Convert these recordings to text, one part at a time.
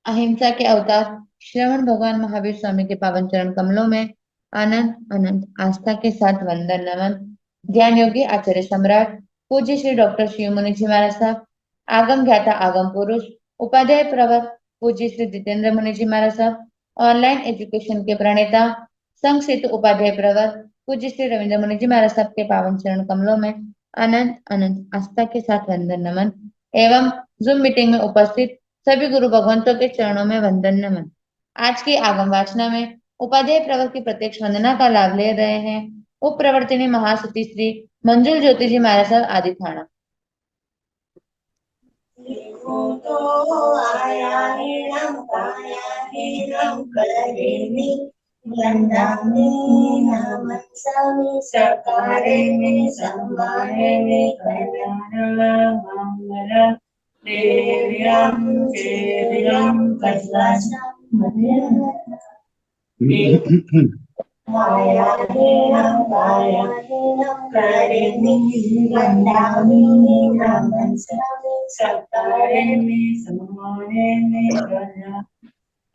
अहिंसा के अवतार श्रवण भगवान महावीर स्वामी के पावन चरण कमलों में अनंत अनंत आस्था के साथ वंदन नमन। ध्यान योगी आचार्य सम्राट पूज्य श्री डॉक्टर शिव मुनि जी महाराज साहब, आगम ज्ञाता आगम पुरुष उपाध्याय प्रवर पूज्य श्री जितेंद्र मुनि जी महाराज साहब, ऑनलाइन एजुकेशन के प्रणेता संघ सेतु उपाध्याय प्रवर पूज्य श्री रविंद्र मुनि जी महाराज साहब के पावन चरण कमलों में अनंत अनंत आस्था के साथ वंदन नमन एवं जूम मीटिंग में उपस्थित सभी गुरु भगवंतों के चरणों में वंदन नमन। आज की आगम वाचना में उपाध्याय प्रवर की प्रत्यक्ष वंदना का लाभ ले रहे हैं उप प्रवर्तिनी महासती श्री मंजुल ज्योति जी महाराज साहब आदि थाना। तो आया हिरम पाया हिरम करेनी वंदामी नमन स्वामी सकारे में संभारे में कल्याण मंगल देव्यम चेव्यम कज्वासम माया करेनी वंदामी नमन स्वामी सकारे में संभारे में कल्याण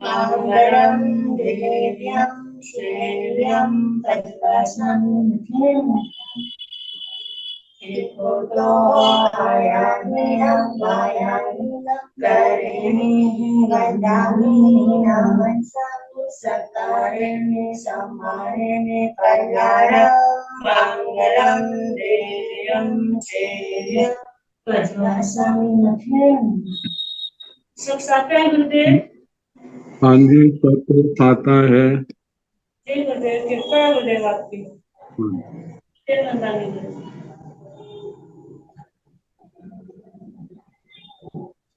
मंगलम देव्यम श्रेयम तत्वसम एको तो आया नियम पाया करेनी वंदामी नमन स्वामी सकारे में संभारे में कल्याण मंगलम देव्यम श्रेयम तत्वसम सुख साथ है गुरुदेव। हाँ जी, सब खाता है। जय गुरुदेव, कृपा है गुरुदेव आपकी। जय वंदना गुरुदेव।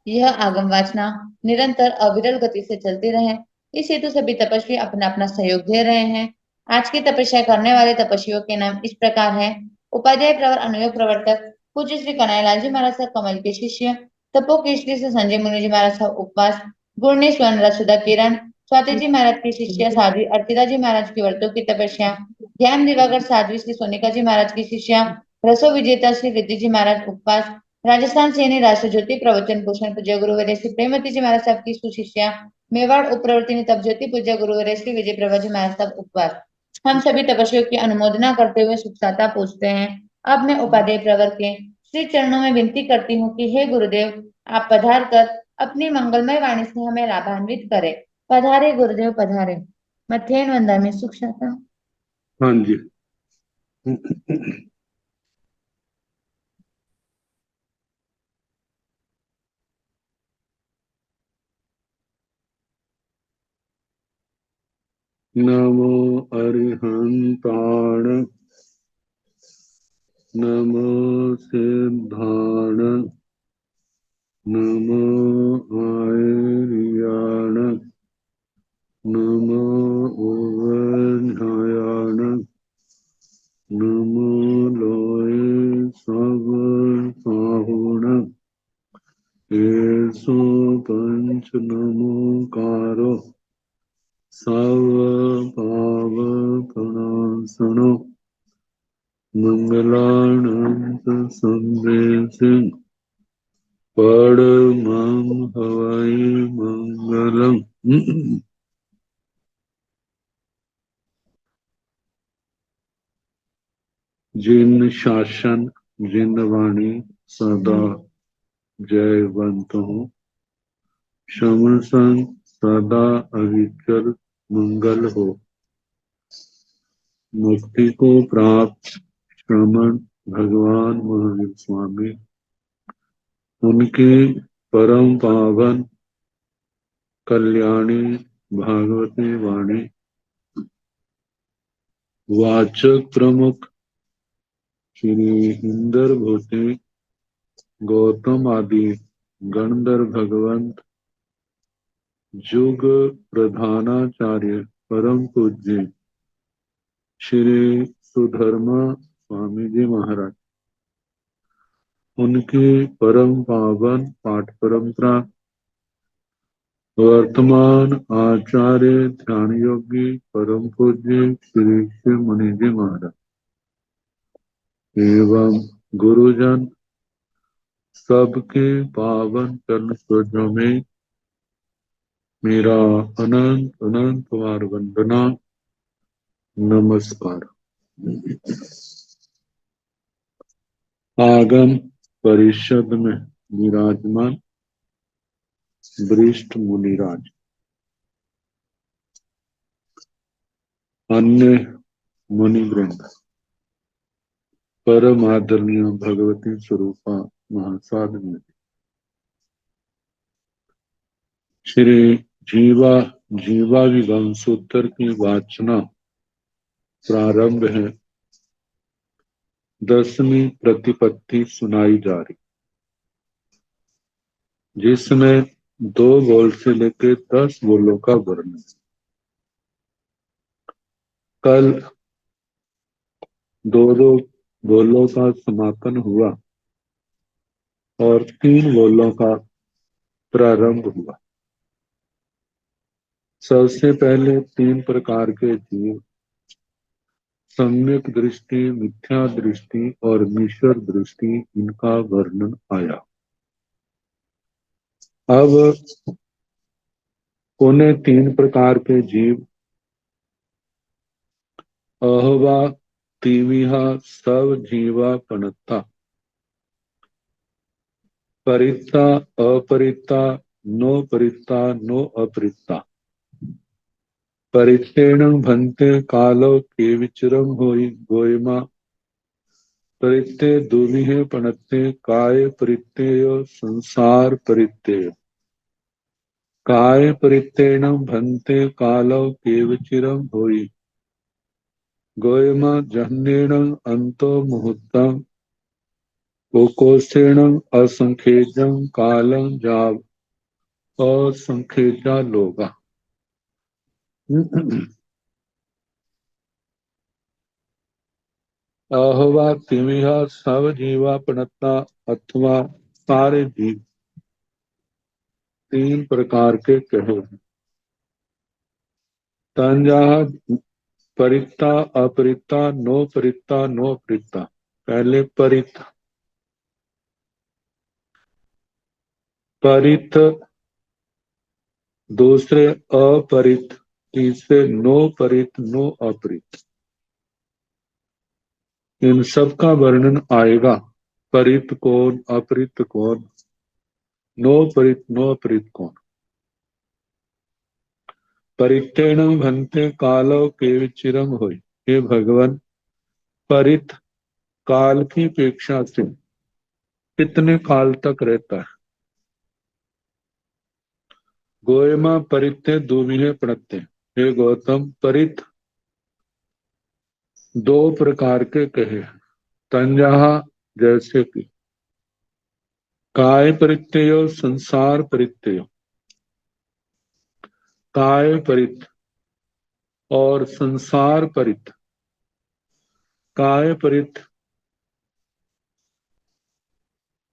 यह आगम वाचना निरंतर अविरल गति से चलती रहे, इस हेतु सभी तपस्वी अपना अपना सहयोग दे रहे हैं। आज की तपस्या करने वाले तपस्वियों के नाम इस प्रकार हैं। उपाध्याय प्रवर अनुयोग प्रवर्तक पूज्य श्री कन्हैयालाल जी महाराज साहब कमल के शिष्य, तपो केशरी से संजय मुनि जी महाराज साहब उपवास, गुणेश सुधा किरण स्वाति जी महाराज की शिष्य साध्वी अर्चिता जी महाराज की व्रतों की तपस्या, ज्ञान दिवाकर साध्वी श्री सोनिका जी महाराज की शिष्या रसो विजेता श्री रिद्धि जी महाराज उपवास, राजस्थान सेनी राष्ट्र ज्योति प्रवचन भूषण पूज्य गुरुवर्य श्री प्रेमवती जी महाराज साहब की सुशिष्या, मेवाड़ उप प्रवर्तिनी तप ज्योति पूज्य गुरुवर्य श्री विजय प्रभा जी महाराज साहब उपवास। हम सभी तपस्वियों की अनुमोदना करते हुए सुखसाता पूछते हैं। अब मैं उपाध्याय प्रवर के श्री चरणों में विनती करती हूँ कि हे गुरुदेव, आप पधार कर अपनी मंगलमय वाणी से हमें लाभान्वित करें। पधारे गुरुदेव पधारे। मथेन वंदा में सुखसाता। हाँ जी। नमो अरिहंताण नमो सिद्धाण नमो आर्याण नमो उवध्यायाण नमो लोय सब साहुण येसु पंच नमोकारो सर्व पाव प्रणाशनो मंगलानंत संदेशिं परमं हवै मंगलम्। जिन शासन जिन वाणी सदा जयवंत हो, समसन सदा अविचल मंगल हो। मुक्ति को प्राप्त श्रमण भगवान महावीर स्वामी, उनकी परम पावन कल्याणी भागवती वाणी वाचक प्रमुख श्री इंदर भूति गौतम आदि गणधर भगवंत जुग प्रधानाचार्य परम पूज्य श्री सुधर्मा स्वामी जी महाराज, उनकी परम पावन पाठ परंपरा वर्तमान आचार्य ध्यान योगी परम पूज्य श्री शिव मुनि जी महाराज एवं गुरुजन सबके पावन चरण स्पर्शों में मेरा अनंत अनंत बार वंदना, नमस्कार। आगम परिषद में विराजमान वरिष्ठ मुनिराज, अन्य मुनिवृंद, परम आदरणीय भगवती स्वरूपा महासाधन, श्री जीवा विवंश सूत्र की वाचना प्रारंभ है। 10वीं प्रतिपत्ति सुनाई जा रही, जिसमें 2 बोल से लेकर 10 बोलों का वर्णन। कल 2 बोलों का समापन हुआ और 3 बोलों का प्रारंभ हुआ। सबसे पहले 3 प्रकार के जीव, सम्यक दृष्टि, मिथ्या दृष्टि और मिश्र दृष्टि, इनका वर्णन आया। अब उन्हें 3 प्रकार के जीव, अहवा तीविहा सब जीवा पनत्ता, परित्ता अपरित्ता नो परित्ता नो अपरित्ता, परित्तेण भन्ते कालो के विचरम होई गोयमा, परित्ते दुमिहे पणत्ते काय परित्तेय संसार परित्तेय, काय परित्तेण भन्ते कालो के विचरम होई गोयमा जहन्नेण अंतो मुहूर्तम कोकोसेण असंखेजं कालं जाव असंखेजा लोगा। अहवा तिमिहा सब जीवा पणता, अथवा सारे जीव 3 प्रकार के कहे हैं। तंजा परित्ता अपरित्ता नो परित्ता नो परित्ता। पहले परित, परित, दूसरे अपरित, तीसरे नो परित नो अपरित। इन सब का वर्णन आएगा। परित कौन, अपरित कौन, नो परित नो अपरित कौन। परित्तेण भन्ते कालो के विचिरम होई। हे भगवान, परित काल की अपेक्षा से कितने काल तक रहता है। गोयमा परित्ते दुमिहे पड़ते। हे गौतम, परित 2 प्रकार के कहे। तंजहा जैसे कि काय परित्तेय संसार परित्तेय, काय परित और संसार परित। काय परित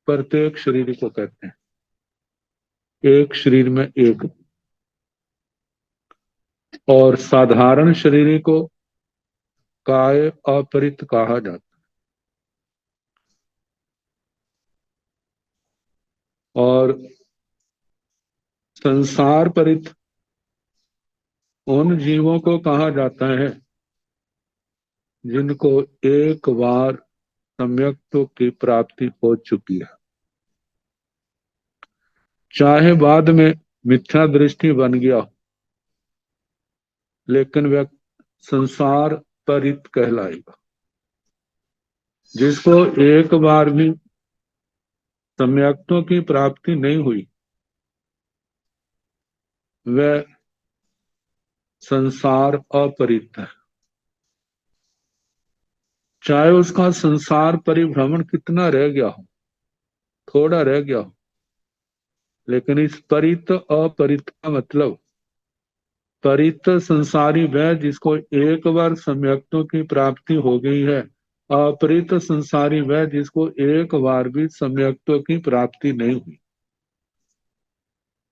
प्रत्येक शरीर को कहते हैं, एक शरीर में एक। और साधारण शरीर को काय अपरित कहा जाता है। और संसार परित उन जीवों को कहा जाता है जिनको एक बार सम्यक्त्व की प्राप्ति हो चुकी है, चाहे बाद में मिथ्या दृष्टि बन गया, लेकिन वह संसार परित कहलाएगा। जिसको एक बार भी सम्यक्त्व की प्राप्ति नहीं हुई, वह संसार अपरित है। चाहे उसका संसार परिभ्रमण कितना रह गया हो, थोड़ा रह गया हो, लेकिन इस परित अपरित का मतलब, परित संसारी वह जिसको एक बार सम्यक्त्व की प्राप्ति हो गई है, अपरित संसारी वह जिसको एक बार भी सम्यक्त्व की प्राप्ति नहीं हुई।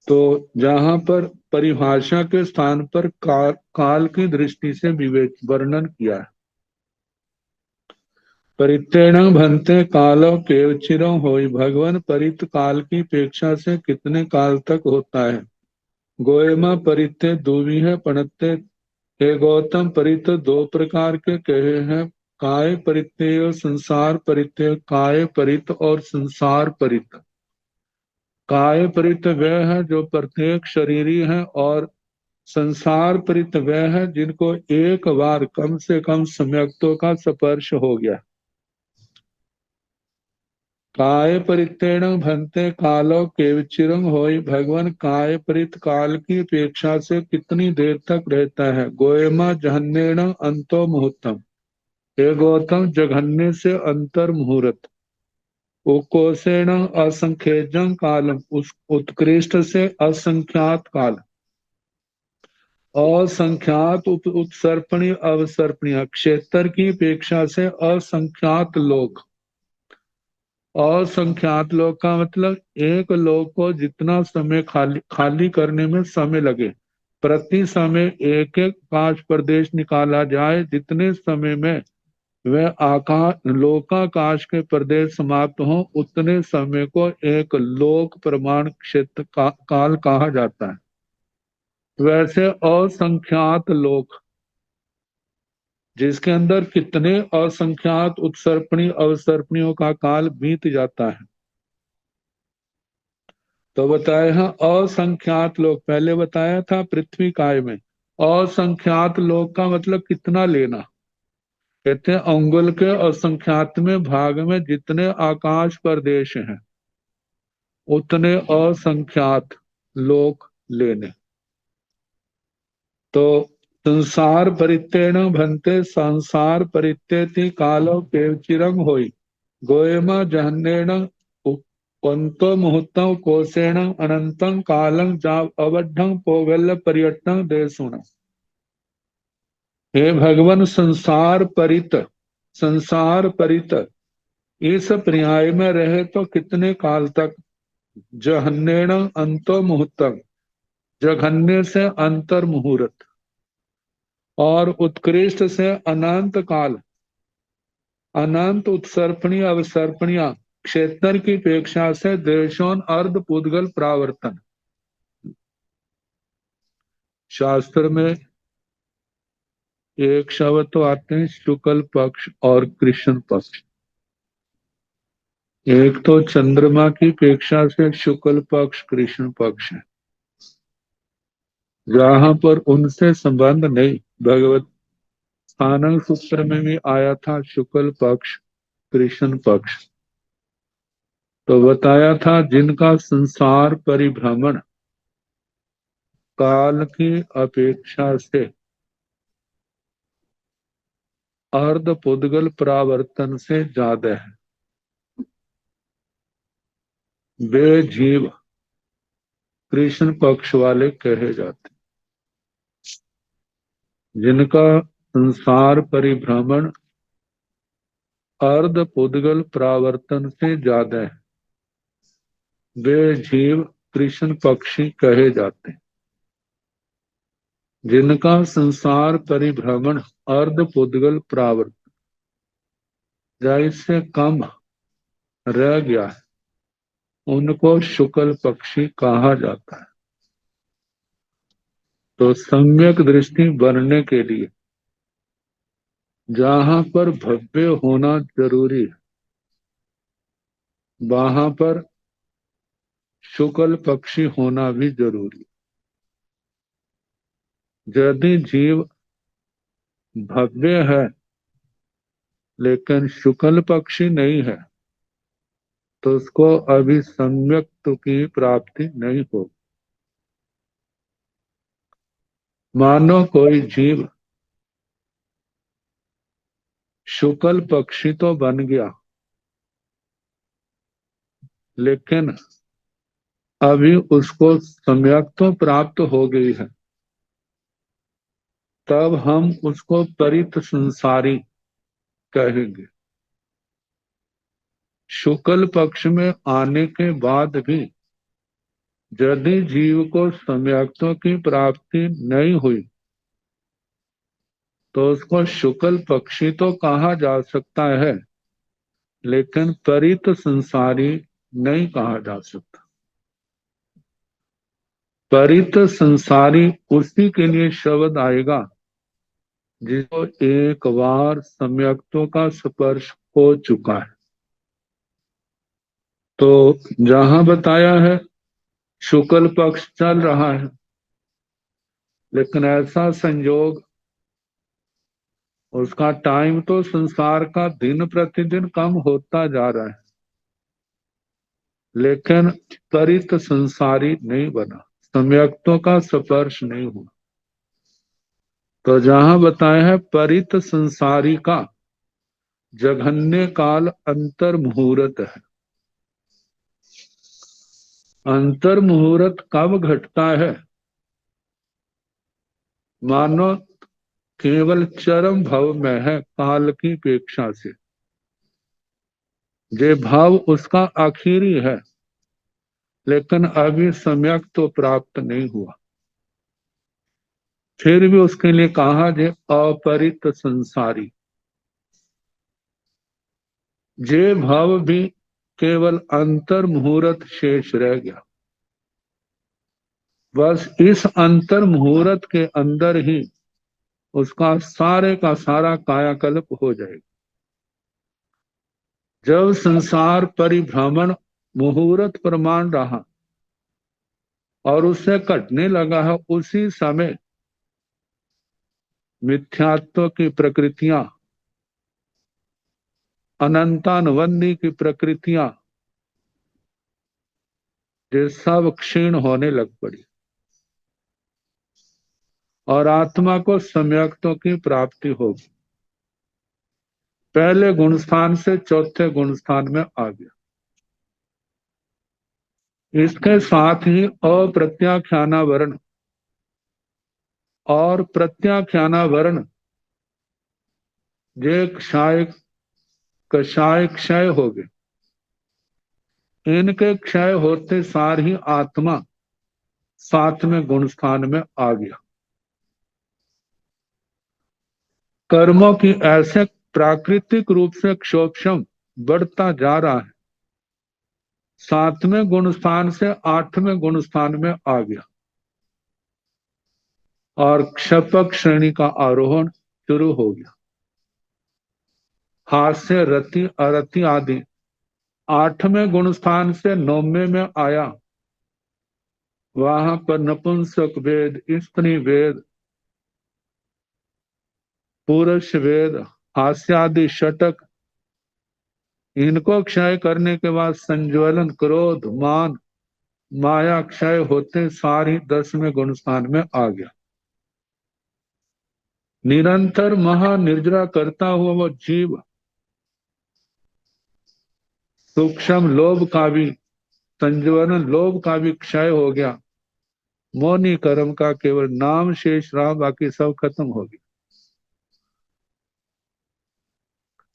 तो जहां पर परिभाषा के स्थान पर काल की दृष्टि से विवेक वर्णन किया है। परित्तेण भन्ते कालो केवचिरं होई। भगवान, परित काल की अपेक्षा से कितने काल तक होता है। गोयमा परित्य दूवी है पणत्ते। हे गौतम, परित्य दो प्रकार के कहे हैं, काय परित्य और संसार परित्य। काय परित और संसार परित। काय परित वह है जो प्रत्येक शरीरी है, और संसार परित वह है जिनको एक बार कम से कम सम्यक्तों का स्पर्श हो गया। काय परित्तेण भंते कालो केवचिरंग होई। भगवान काय परित काल की अपेक्षा से कितनी देर तक रहता है। गोयमा जहन्नेण अंतो मुहूर्तम। हे गौतम, जघन्य से अंतर मुहूर्त। उकोसेण असंख्यजं कालम, उस उत्कृष्ट से असंख्यात काल। असंख्यात उत्सर्पणी अवसर्पणीय, क्षेत्र की अपेक्षा से असंख्यात लोक। असंख्यात लोक का मतलब एक लोक को जितना समय खाली करने में समय लगे, प्रति समय एक एक काश प्रदेश निकाला जाए, जितने समय में वह आकाश लोकाकाश के प्रदेश समाप्त हो, उतने समय को एक लोक प्रमाण क्षेत्र काल कहा जाता है। वैसे असंख्यात लोक जिसके अंदर कितने असंख्यात उत्सर्पणी अवसर्पणियों का काल बीत जाता है। तो बताया है असंख्यात लोक, पहले बताया था पृथ्वी काय में। असंख्यात लोक का मतलब कितना लेना, कहते हैं अंगुल के असंख्यात में भाग में जितने आकाश प्रदेश हैं, उतने असंख्यात लोक लेने। तो संसार परित्येण भंते संसार परित्येति कालो केवचिरंग होई। गोयमा जहन्नेण पंतो मुहूर्तं कोसेण अनंतं कालं जाव अवढं पोगल्य पर्यटन देशुण। हे भगवान, संसार परित इस पर्याय में रहे तो कितने काल तक। जहन्नेण अंतो मुहूर्तम, जघन्य से अंतर मुहूर्त, और उत्कृष्ट से अनंत काल। अनंत उत्सर्पणीय अवसर्पणिया, क्षेत्र की अपेक्षा से देशों अर्ध पुद्गल प्रावर्तन। शास्त्र में एक शब्द तो आते हैं शुक्ल पक्ष और कृष्ण पक्ष। एक तो चंद्रमा की अपेक्षा से शुक्ल पक्ष कृष्ण पक्ष है, जहां पर उनसे संबंध नहीं। भगवत स्थानक सूत्र में भी आया था शुक्ल पक्ष कृष्ण पक्ष। तो बताया था जिनका संसार परिभ्रमण काल की अपेक्षा से अर्ध पुद्गल प्रावर्तन से ज्यादा है, वे जीव कृष्ण पक्ष वाले कहे जाते। जिनका संसार परिभ्रमण अर्ध पुद्गल प्रावर्तन से ज्यादा है, वे जीव कृष्ण पक्षी कहे जाते। जिनका संसार परिभ्रमण अर्ध पुद्गल प्रावर्तन या इससे कम रह गया है, उनको शुक्ल पक्षी कहा जाता है। तो सम्यक दृष्टि बनने के लिए जहां पर भव्य होना जरूरी है, वहां पर शुक्ल पक्षी होना भी जरूरी है। यदि जीव भव्य है लेकिन शुक्ल पक्षी नहीं है, तो उसको अभी सम्यक की प्राप्ति नहीं होगी। मानो कोई जीव शुक्ल पक्षी तो बन गया, लेकिन अभी उसको सम्यक तो प्राप्त हो गई है, तब हम उसको परित संसारी कहेंगे। शुक्ल पक्ष में आने के बाद भी यदि जीव को सम्यक्तों की प्राप्ति नहीं हुई, तो उसको शुक्ल पक्षी तो कहा जा सकता है, लेकिन परित संसारी नहीं कहा जा सकता। परित संसारी उसी के लिए शब्द आएगा जिसको एक बार सम्यक्तों का स्पर्श हो चुका है। तो जहां बताया है शुक्ल पक्ष चल रहा है, लेकिन ऐसा संयोग, उसका टाइम तो संसार का दिन प्रतिदिन कम होता जा रहा है, लेकिन परित संसारी नहीं बना, सम्यक्तों का स्पर्श नहीं हुआ। तो जहां बताया है परित संसारी का जघन्य काल अंतर मुहूर्त है। अंतर मुहूर्त कब घटता है? मानो केवल चरम भव में है काल की अपेक्षा से, जे भाव उसका आखिरी है, लेकिन अभी सम्यक तो प्राप्त नहीं हुआ। फिर भी उसके लिए कहा जे अपरित संसारी, जे भाव भी केवल अंतर मुहूर्त शेष रह गया। बस इस अंतर मुहूर्त के अंदर ही उसका सारे का सारा कायाकल्प हो जाएगा। जब संसार परिभ्रमण मुहूर्त प्रमाण रहा और उससे कटने लगा है, उसी समय मिथ्यात्व की प्रकृतियां, अनंतानुबंधी की प्रकृतियां, ये सब क्षीण होने लग पड़ी और आत्मा को सम्यक्तों की प्राप्ति होगी। पहले गुणस्थान से चौथे गुणस्थान में आ गया। इसके साथ ही अप्रत्याख्यानावरण और प्रत्याख्यानावरण जे क्षय कषाय क्षय हो गए। इनके क्षय होते सार ही आत्मा सातवें गुणस्थान में आ गया। कर्मों की ऐसे प्राकृतिक रूप से क्षोभम बढ़ता जा रहा है, सातवें गुणस्थान से आठवें गुणस्थान में आ गया और क्षपक श्रेणी का आरोहण शुरू हो गया। हास्य, रति, अरति आदि आठवें गुणस्थान से नौवें में आया। वहां पर नपुंसक वेद, स्त्री वेद, पुरुष वेद, हास्यादि षटक, इनको क्षय करने के बाद संज्वलन, क्रोध, मान, माया क्षय होते सारी 10वें गुणस्थान में आ गया। निरंतर महानिर्जरा करता हुआ वो जीव सूक्ष्म लोभ का भी संज्वलन, लोभ का भी क्षय हो गया। मौनी कर्म का केवल नाम शेष रहा, बाकी सब खत्म हो गया।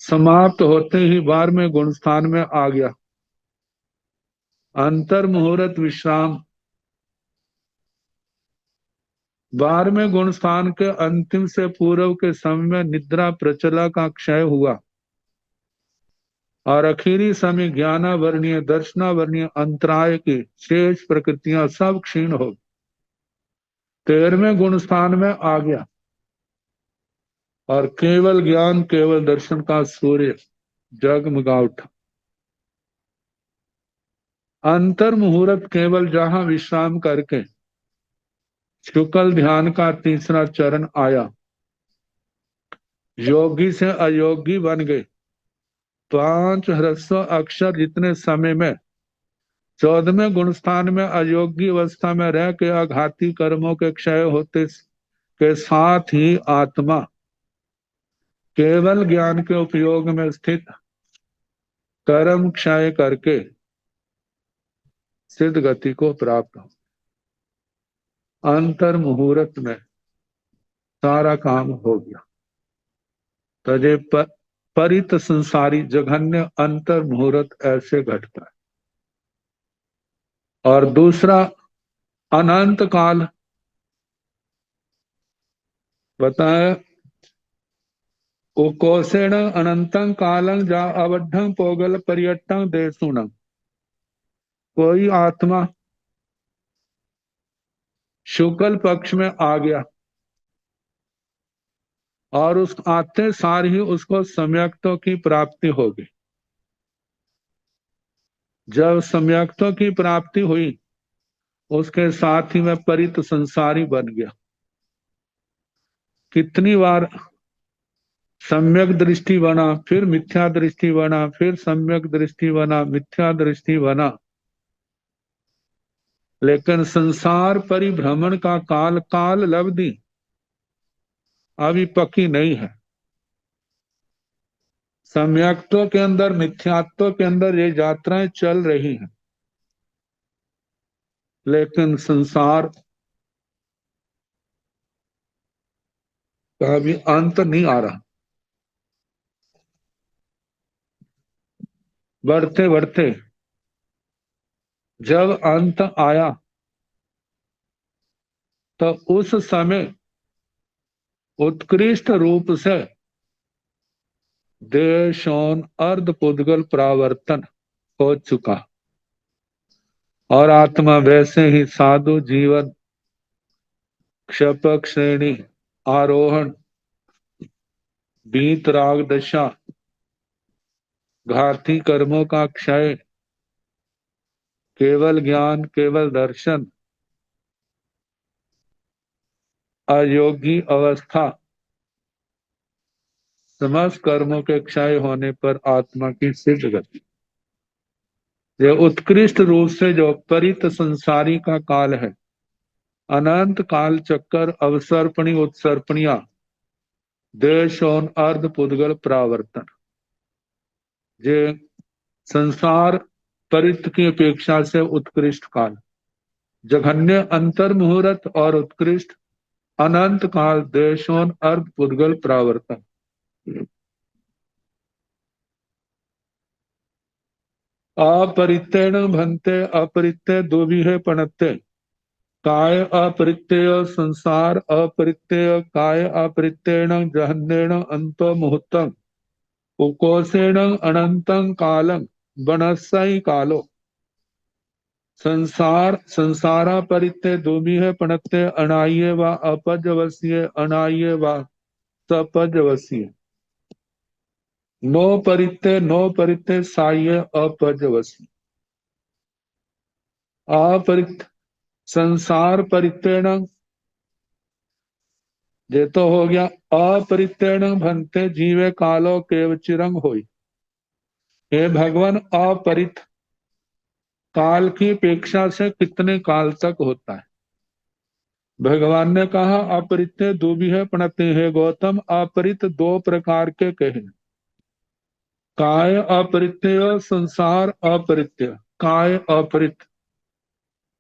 समाप्त होते ही 12वें गुणस्थान में आ गया अंतर मुहूर्त विश्राम। 12वें गुणस्थान के अंतिम से पूर्व के समय में निद्रा प्रचला का क्षय हुआ और आखिरी समय ज्ञानावर्णीय, दर्शनावर्णीय अंतराय की शेष प्रकृतियां सब क्षीण हो। 13वें गुणस्थान में आ गया और केवल ज्ञान, केवल दर्शन का सूर्य जगमगा उठा। अंतर मुहूर्त केवल जहां विश्राम करके शुक्ल ध्यान का तीसरा चरण आया, योगी से अयोगी बन गए। 5 ह्रस्व अक्षर जितने समय में 14वें गुणस्थान में अयोगी अवस्था में रह के आघाती कर्मों के क्षय होते के साथ ही आत्मा केवल ज्ञान के उपयोग में स्थित कर्म क्षय करके सिद्ध गति को प्राप्त हो। अंतर मुहूर्त में सारा काम हो गया। तजे परित संसारी जघन्य अंतर मुहूर्त ऐसे घटता है। और दूसरा अनंत काल बताया, उकोसेण अनंतं कालं जा अवद्धं पोगल पर्यटन देशुणं। कोई आत्मा शुक्ल पक्ष में आ गया और उस आते सार ही उसको सम्यक्तों की प्राप्ति होगी। जब सम्यक्तों की प्राप्ति हुई उसके साथ ही मैं परित संसारी बन गया। कितनी बार सम्यक दृष्टि बना, फिर मिथ्या दृष्टि बना, फिर सम्यक दृष्टि बना, मिथ्या दृष्टि बना, लेकिन संसार परिभ्रमण का काल काल लब्धि अभी पक्की नहीं है। सम्यक्तों के अंदर, मिथ्यात्व के अंदर ये यात्राएं चल रही हैं, लेकिन संसार का भी अंत नहीं आ रहा। बढ़ते बढ़ते जब अंत आया तो उस समय उत्कृष्ट रूप से देशोन अर्ध पुद्गल प्रावर्तन हो चुका और आत्मा वैसे ही साधु जीवन, क्षपक श्रेणी, आरोहण, बीत राग दशा, घाती कर्मों का क्षय, केवल ज्ञान, केवल दर्शन, अयोगी अवस्था, समस्त कर्मों के क्षय होने पर आत्मा की सिद्ध गति। ये उत्कृष्ट रूप से जो परित संसारी का काल है, अनंत काल चक्कर, अवसर्पणी उत्सर्पणिया, देश और अर्ध पुद्गल प्रावर्तन, ये संसार परित की अपेक्षा से उत्कृष्ट काल, जघन्य अंतर मुहूर्त और उत्कृष्ट अनंत काल, देशोन अर्ध पुद्गल प्रावर्तन। अपरित्यण भन्ते अपरित्यय दुविहे पणत्ते, काय अपरित्यय संसार अपरित्यय काय अपरित्ययण जहन्नेण अंतो मुहूर्तम उकोसेण अनंतं कालं बनस्सई कालो। संसार संसारा परित्य दुमिह पणत्य अनाये व अपजवसीय अनाये व सपजवसीय नो परित्य साय अपजवसी। अपरित संसार परित्यण ये तो हो गया। अपरित्यण भंते जीवे कालो केव चिरंग होई। हे भगवान, अपरित काल की अपेक्षा से कितने काल तक होता है? भगवान ने कहा अपरित्य दुविह पणते। है गौतम, अपरित दो प्रकार के कहे, काय अपरित्य, संसार अपरित्य। काय अपरित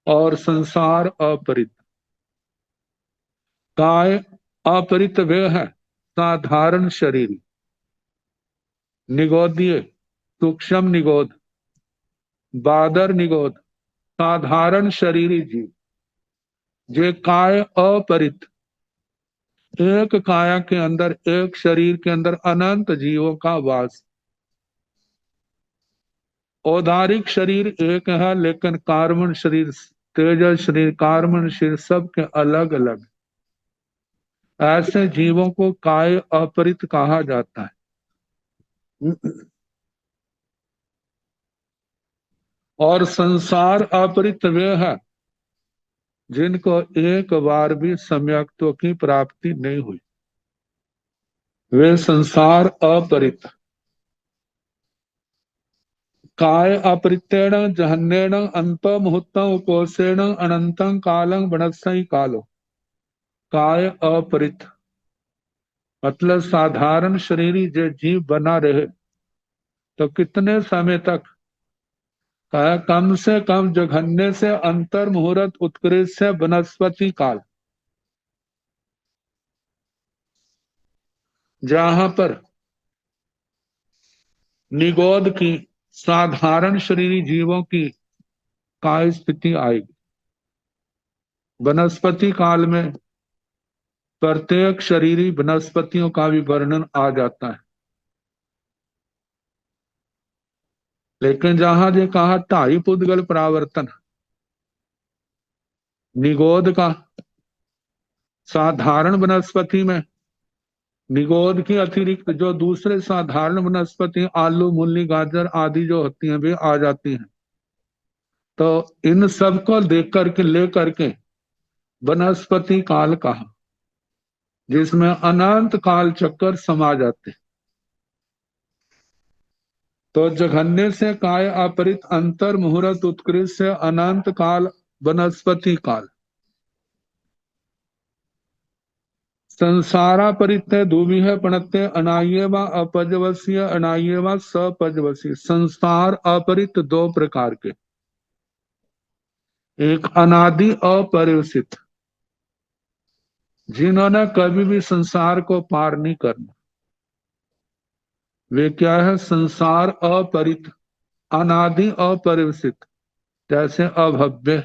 और संसार अपरित। काय अपरित वे है साधारण शरीर, निगोदीय, सूक्ष्म निगोद, बादर निगोद, साधारण शरीरी जीव। जे काय अपरित, एक काया के अंदर, एक शरीर के अंदर अनंत जीवों का वास। औदारिक शरीर एक है, लेकिन कार्बन शरीर, तेजस शरीर, कार्बन शरीर सबके अलग अलग। ऐसे जीवों को काय अपरित कहा जाता है। और संसार अपरित वे है जिनको एक बार भी सम्यक्त्व की प्राप्ति नहीं हुई, वे संसार अपरित। काय अपरित्येण जहन्नेण अंत मुहूर्तं कोशेण अनंतं कालं बनस्सई कालो। काय अपरित मतलब साधारण शरीरी जो जीव बना रहे तो कितने समय तक? कम से कम जघन्य से अंतर मुहूर्त, उत्कृष्ट से वनस्पति काल, जहां पर निगोद की, साधारण शरीरी जीवों की काय स्थिति आएगी। वनस्पति काल में प्रत्येक शरीरी वनस्पतियों का भी वर्णन आ जाता है, लेकिन जहां जो कहा ढाई पुद्गल परावर्तन, निगोद का साधारण वनस्पति में निगोद के अतिरिक्त जो दूसरे साधारण वनस्पति आलू मूली गाजर आदि जो होती हैं वे आ जाती हैं। तो इन सब को देख करके लेकर के वनस्पति काल कहा, जिसमें अनंत काल चक्कर समा जाते। तो जघन्य से काय अपरित अंतर मुहूर्त उत्कृष्ट से अनंत काल वनस्पति काल। संसारा परित्य दुविह प्रणत्य अनाये व अपजवसीय अनाये व सपजवसीय। संसार अपरित दो प्रकार के, एक अनादि अपरिवसित, जिन्होंने कभी भी संसार को पार नहीं करना, वे क्या है? संसार अपरित, अनादि अपरिवसित, जैसे अभव्य।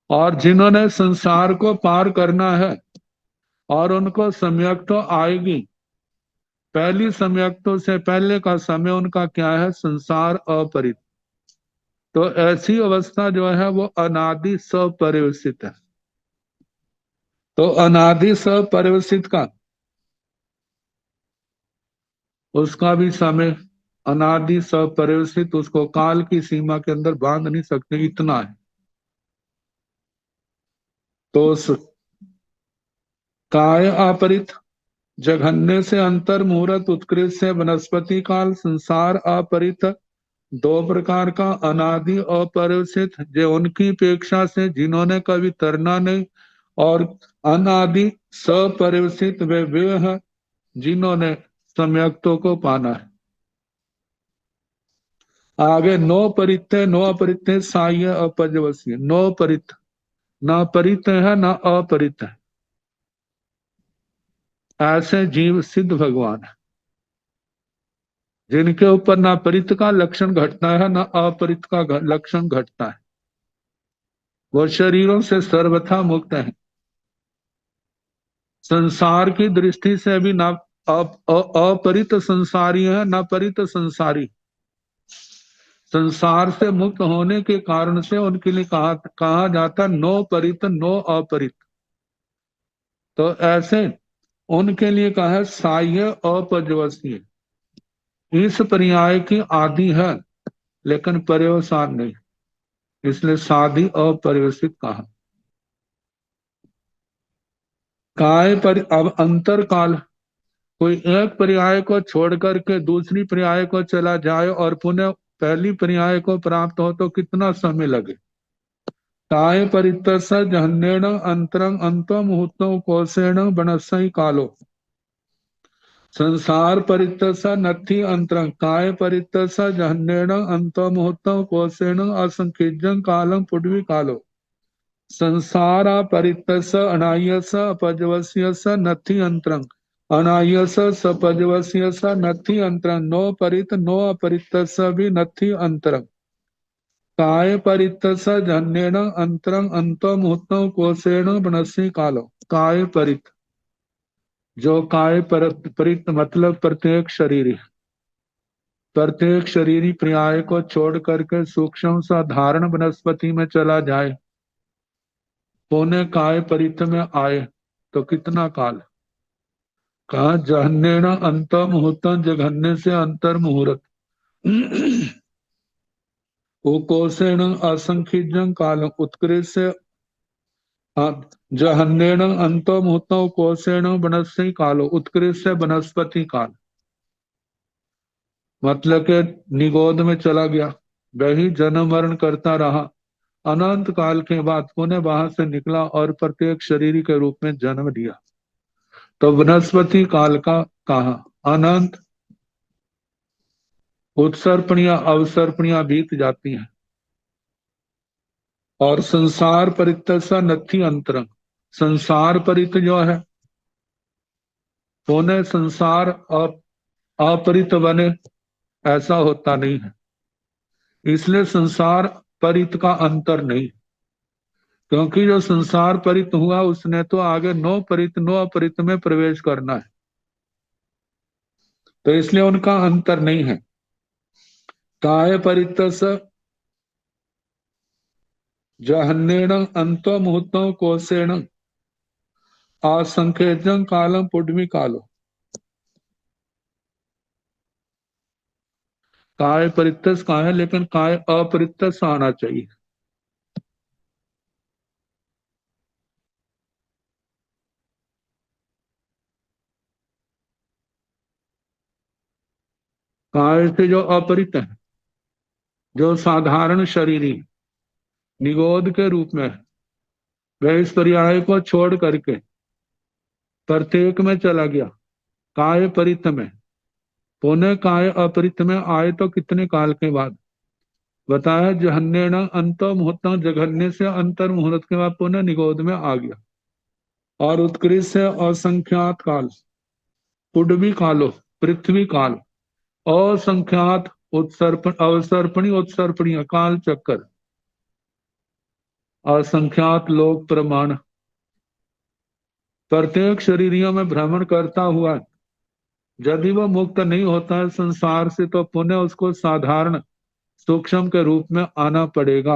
और जिन्होंने संसार को पार करना है और उनको सम्यक तो आएगी, पहली सम्यक तो से पहले का समय उनका क्या है? संसार अपरित। तो ऐसी अवस्था जो है वो अनादि सपरिवसित है। तो अनादि सपरिवसित का उसका भी समय अनादि सपरिवसित, उसको काल की सीमा के अंदर बांध नहीं सकते, इतना है। तो उस काय अपरित जघन्य से अंतर मुहूर्त उत्कृष्ट से वनस्पति काल। संसार अपरित दो प्रकार का, अनादि अपरिवसित जो उनकी अपेक्षा से जिन्होंने कभी तरना नहीं, और अनादि सपरिवसित वे हैं जिन्होंने सम्यक्तों को पाना है। आगे नो परित्य नो अपरित्य साह्य अपजवसीय। नो परित, ना परित है ना अपरित है, ऐसे जीव सिद्ध भगवान है जिनके ऊपर ना परित का लक्षण घटता है ना अपरित का लक्षण घटता है। वो शरीरों से सर्वथा मुक्त है। संसार की दृष्टि से भी ना अपरित संसारी है ना परित संसारी। संसार से मुक्त होने के कारण से उनके लिए कहा जाता नो परित नो अपरित। तो ऐसे उनके लिए कहा है साह्य अपजवसीय। इस पर्याय की आदि है लेकिन पर्यवसान नहीं, इसलिए साधि अपरिवसित कहा। काय पर अब अंतर काल, कोई एक पर्याय को छोड़ करके दूसरी पर्याय को चला जाए और पुनः पहली पर्याय को प्राप्त हो तो कितना समय लगे। काय परितस जहन्येण अंतरंग अंतो मुहूर्तो कोशेण बनसई कालो। संसार परितस नथि अंतरंग काय परितस जहन्येण अंतो मुहूर्तो कोशेण असंख्यजं कालम पुडवी कालो। संसार परितस अनायस अपजवस्यस नथि अंतरंग अनायस सपजवस्यस नथि अंतरंग। नो परित नो अपरितस भी नथि अंतरंग। काय परितस जन्येण अंतरंग अंतो मुहूर्तो कोशेण बनसी कालो। काय परित, जो काय परित मतलब प्रत्येक शरीर, प्रत्येक शरीरी पर्याय को छोड़ करके सूक्ष्म साधारण वनस्पति में चला जाए, पौने काय परित में आए तो कितना काल। कहा जहन्येण अंत मुहूर्त, जघन्य से अंतर मुहूर्त, कोशेण असंख्यजं काल उत्कृष्ट से जहन्येण अंत मुहूर्त कोशेण वनस्पति कालो उत्कृष्ट से वनस्पति काल। मतलब के निगोद में चला गया, वही जन्म मरण करता रहा, अनंत काल के बाद पुनः वहां से निकला और प्रत्येक शरीर के रूप में जन्म लिया। तो वनस्पति काल का कहा अनंत उत्सर्पणियां अवसर्पणियां बीत जाती हैं। और संसार परित सा नथि अंतरंग, संसार परित जो है पुनः संसार अपरित बने, ऐसा होता नहीं है। इसलिए संसार परित का अंतर नहीं, क्योंकि जो संसार परित हुआ उसने तो आगे नो परित नो अपरित में प्रवेश करना है, तो इसलिए उनका अंतर नहीं है। काय परित जहन्नेण अंतो मुहूर्तो कोसेण असंख्यजं कालम पुड्मी कालो। काय परित्यस का है, लेकिन काय अपरित्यस आना चाहिए। काय से जो अपरित है, जो साधारण शरीरी निगोद के रूप में है, वह इस पर्याय को छोड़ करके प्रत्येक में चला गया। काय परित में, पुनः काय अपरित में आए तो कितने काल के बाद? बताया जहन्नेण अंत मुहूर्त, जघन्य से अंतर मुहूर्त के बाद पुनः निगोद में आ गया। और उत्कृष्ट से असंख्यात काल, पुडवी कालो, पृथ्वी काल, असंख्यात उत्सर्पण, अवसर्पणी उत्सर्पणीय काल चक्कर, असंख्यात लोक प्रमाण, प्रत्येक शरीरियों में भ्रमण करता हुआ यदि वह मुक्त नहीं होता है संसार से, तो पुनः उसको साधारण सूक्ष्म के रूप में आना पड़ेगा,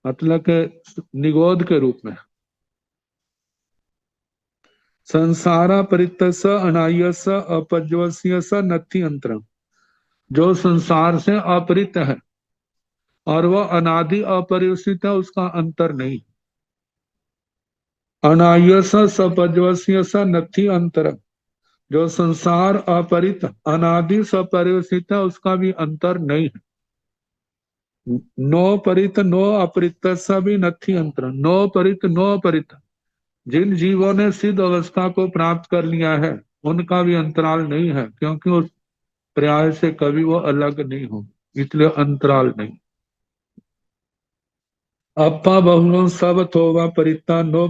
मतलब के निगोद के रूप में। संसारा परितस अनायस अपज्वस्य नथि अंतरम, जो संसार से अपरित है और वह अनादि अपरिवर्तित है, उसका अंतर नहीं। अनायस सपज्वस्य नथि अंतरम, जो संसार अपरित अनादि सपरिवर्तित है, उसका भी अंतर नहीं है। नो परित नो अपरित भी नथि अंतर, नो परित नो अपरित, जिन जीवों ने सिद्ध अवस्था को प्राप्त कर लिया है उनका भी अंतराल नहीं है, क्योंकि उस पर्याय से कभी वो अलग नहीं हो, इसलिए अंतराल नहीं। अपा बहुलों सब थोवा परिता नो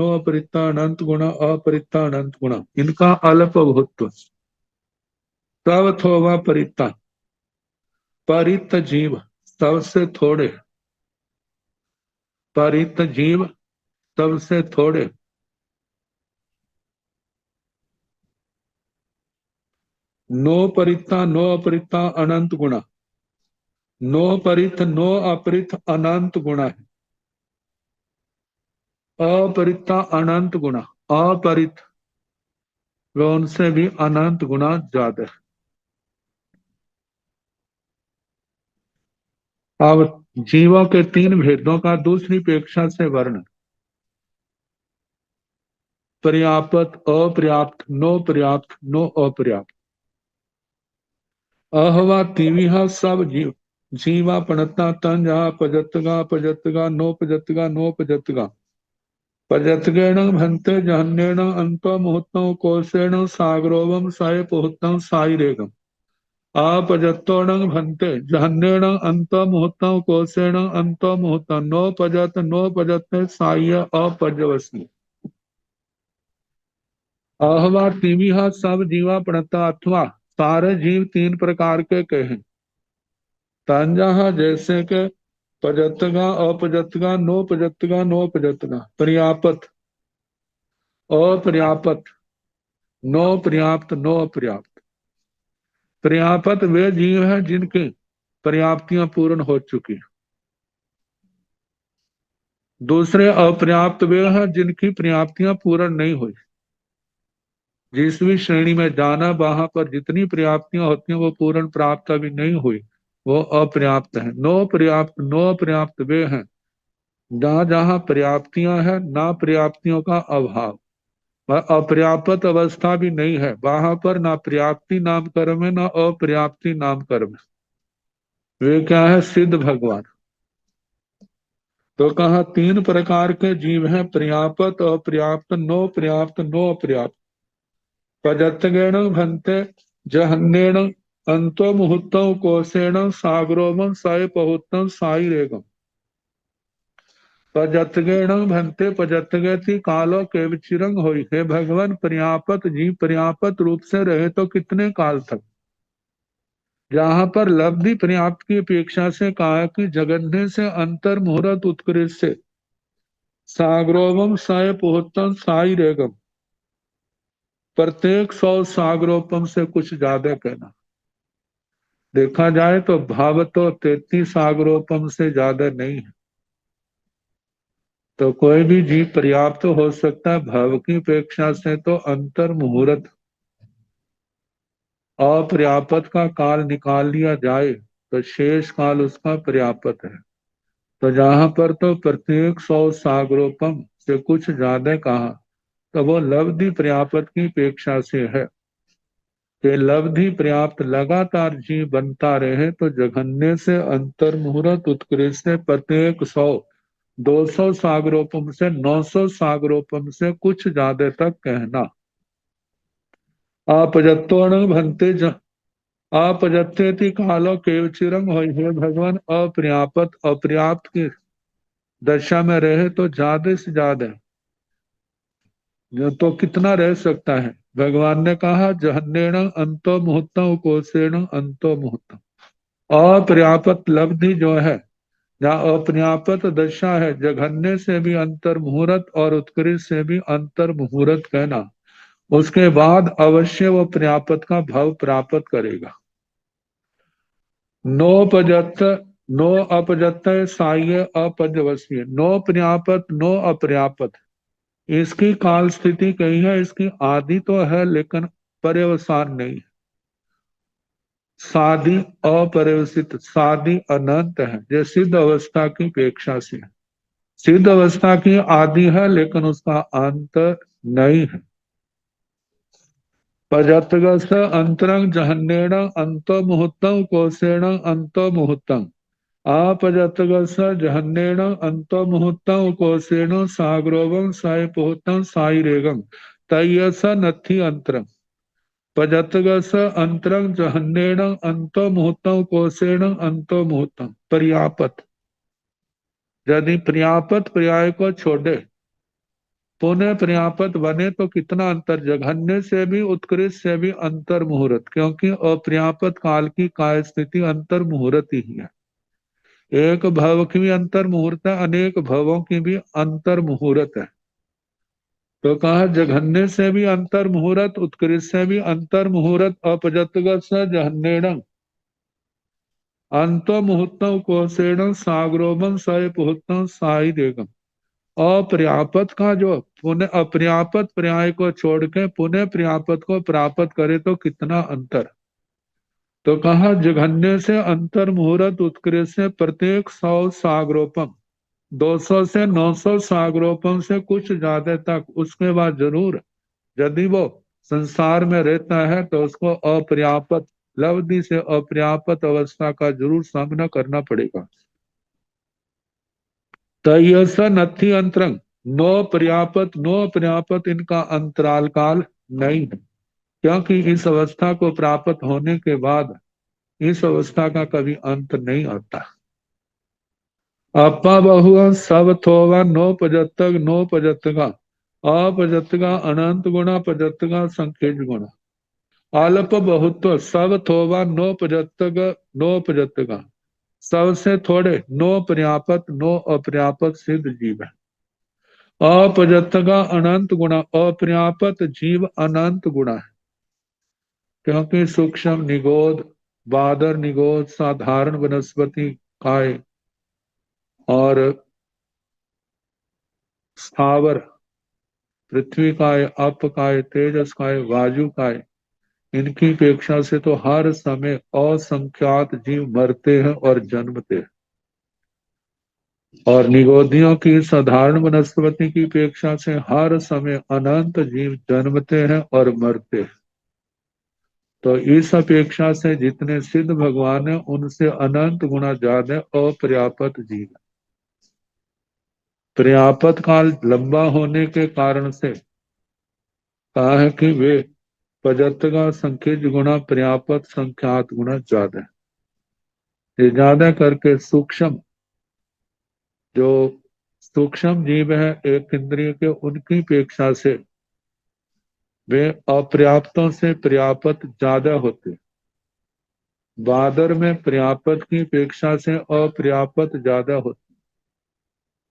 अपरिता अनंत गुणा अपरिता अनंत गुणा, इनका अल्प भूत्व। सब थोवा परिता, परित जीव सबसे थोड़े, परित जीव सबसे थोड़े, नो परिता नो अपरिता अनंत गुणा, नो परित नो अपरित अनंत गुणा है। अपरिता अनंत गुणा, अपरित वे उनसे भी अनंत गुणा ज्यादा है। अब जीवों के तीन भेदों का दूसरी पेक्षा से वर्णन। पर्याप्त, अपर्याप्त, नो पर्याप्त, नो अपर्याप्त। अहवा तीविहा सब जीव, जीवा पणता तंजा पजतगा पजतगा नो पजतगा नो पजतगा, पजतगेण भंते जहन्नेण अंत मुहूर्तम कोशेण सागरोवम साय पुहूर्तम साई रेगम। अपजत्तोणं भंते जहन्नेण अंत मुहूर्तम कोशेण अंत मुहूर्तम नो पजत नो पजत साय अपजवसी। अहवा तीविहा सब जीवा प्रणता, अथवा सारे जीव तीन प्रकार के कहे। तांजा जैसे के पजतगा अपजतगा नो पजतगा नो पजतगा, पर्याप्त अपर्याप्त, नो पर्याप्त नो अपर्याप्त। पर्याप्त वे जीव हैं जिनकी पर्याप्तियां पूर्ण हो चुकी। दूसरे अपर्याप्त वे हैं जिनकी पर्याप्तियां पूर्ण नहीं हुई। जिस भी श्रेणी में जाना, वहां पर जितनी पर्याप्तियां होती हैं वो पूर्ण प्राप्त अभी नहीं हुई, वो अपर्याप्त है। नो पर्याप्त नो पर्याप्त वे हैं जहां जहां पर्याप्तियां हैं, ना पर्याप्तियों का अभाव, अपर्याप्त अवस्था भी नहीं है, वहां पर ना पर्याप्ति नाम कर्म है ना अपर्याप्ति नाम कर्म है। वे क्या है? सिद्ध भगवान। तो कहा तीन प्रकार के जीव हैं, पर्याप्त अपर्याप्त नो पर्याप्त नो अपर्याप्त। पजतगेण भंते जहन्नेण अंतो मुहूर्तम कोशेण सागरोमं साय पहुतम साई रेगम। पजतगेण भंते पजतगति कालो के विचिरंग होई। हे भगवान, पर्याप्त जीव पर्याप्त रूप से रहे तो कितने काल तक? जहां पर लब्धि पर्याप्त की अपेक्षा से कहा कि जगन्य से अंतर मुहूर्त उत्कृष्ट से सागरोवम साय पोहतम साई रेगम, प्रत्येक 100 सागरोपम से कुछ ज्यादा कहना। देखा जाए तो भाव तो 33 सागरोपम से ज्यादा नहीं है। तो कोई भी जीव पर्याप्त तो हो सकता है भव की अपेक्षा से, तो अंतर मुहूर्त अपर्याप्त का काल निकाल लिया जाए तो शेष काल उसका पर्याप्त है। तो जहां पर तो प्रत्येक 100 सागरोपम से कुछ ज्यादा कहा, तो वो लब्धि पर्याप्त की अपेक्षा से है कि लब्धि पर्याप्त लगातार जीव बनता रहे, तो जघन्य से अंतर मुहूर्त उत्कृष्ट से प्रत्येक 100 200 सागरोपम से 900 सागरोपम से कुछ ज्यादा तक कहना। आपजत्वण भंते अपजत्यति कालो केवचिरंग हो, हे भगवान अपर्याप्त अपर्याप्त की दशा में रहे तो ज्यादा से ज्यादा तो कितना रह सकता है। भगवान ने कहा जहन्नेण अंतो मुहूर्तम कोसेण अंतो मुहूर्तम। अपर्याप्त लब्धि जो है, जहाँ अपर्याप्त दशा है, जघन्य से भी अंतर मुहूर्त और उत्कृष्ट से भी अंतर मुहूर्त कहना, उसके बाद अवश्य वो पर्याप्त का भाव प्राप्त करेगा। नोपजत नो अपजत साह्य अपजवस्य, नो पर्याप्त नो अपर्याप्त, इसकी काल स्थिति कही है, इसकी आदि तो है लेकिन पर्यवसान नहीं। साधि अपर्यवसित, साधि अनंत है, जो सिद्ध अवस्था की अपेक्षा से है। सिद्ध अवस्था की आदि है लेकिन उसका अंत नहीं है। पजतगस अंतरंग जहन्नेण अंतो मुहूर्तम कोसेण अंतो मुहूर्तम। आपजतगस जहन्नेण अंतो मुहूर्तम कोसेण साग्रोवं साई पोहतम साई रेगम तयस नथि अंतरम। पजतगस अंतरंग जहन्नेण अंतो मुहूर्तम कोसेण अंतो मुहूर्तम पर्याप्त। यदि पर्याप्त पर्याय को छोड़े पुनः पर्याप्त बने तो कितना अंतर, जघन्य से भी उत्कृष्ट से भी अंतर मुहूर्त, क्योंकि अपर्याप्त काल की काय स्थिति अंतर मुहूर्त ही है। एक भव की भी अंतर मुहूर्त है, अनेक भवों की भी अंतर मुहूर्त है। तो कहा जघन्य से भी अंतर मुहूर्त, उत्कृष्ट से भी अंतर मुहूर्त, अपजतगत स जहन्नेण अंतो मुहूर्तम कोसेण साग्रोमन सय पुहूर्तम साई देगम। अपर्याप्त का जो पुनः अपर्याप्त पर्याय को छोड़ के पुनः पर्याप्त को प्राप्त करे तो कितना अंतर। तो कहा जघन्य से अंतर मुहूर्त, उत्कृष्ट से प्रत्येक 100 सागरोपम, 200 से 900 सागरोपम से कुछ ज्यादा तक, उसके बाद जरूर यदि वो संसार में रहता है तो उसको अपर्याप्त लब्धि से अपर्याप्त अवस्था का जरूर सामना करना पड़ेगा। तयस नथि अंतरंग, नो पर्याप्त नो पर्याप्त, इनका अंतराल काल नहीं है, क्योंकि इस अवस्था को प्राप्त होने के बाद इस अवस्था का कभी अंत नहीं आता। अपा बहु सब थोवा नो पजतक नो पजतगा, अपजतगा अनंत गुणा पजतगा संकेत गुणा। अल्प बहुत्व सब थोवा नो पजतग नो पजतगा, सबसे थोड़े नो पर्याप्त नो अपर्याप्त सिद्ध जीव है। अपजतगा अनंत गुणा, अपर्याप्त जीव अनंत गुणा है, क्योंकि सूक्ष्म निगोद, बादर निगोद, साधारण वनस्पति काय और स्थावर, पृथ्वी काय, अप काय, तेजस काय, वायु काय, इनकी अपेक्षा से तो हर समय असंख्यात जीव मरते हैं और जन्मते हैं। और निगोदियों की साधारण वनस्पति की अपेक्षा से हर समय अनंत जीव जन्मते हैं और मरते हैं। तो इस अपेक्षा से जितने सिद्ध भगवान है उनसे अनंत गुना ज्यादा अपर्याप्त जीव। पर्याप्त काल लंबा होने के कारण से कहा है कि वे पजतगा संख्यज गुणा पर्याप्त संख्यात गुणा ज्यादा है। ये ज्यादा करके सूक्ष्म, जो सूक्ष्म जीव है एक इंद्रिय के, उनकी अपेक्षा से वे अपर्याप्तों से पर्याप्त ज्यादा होते। बादर में पर्याप्त की अपेक्षा से अपर्याप्त ज्यादा होती।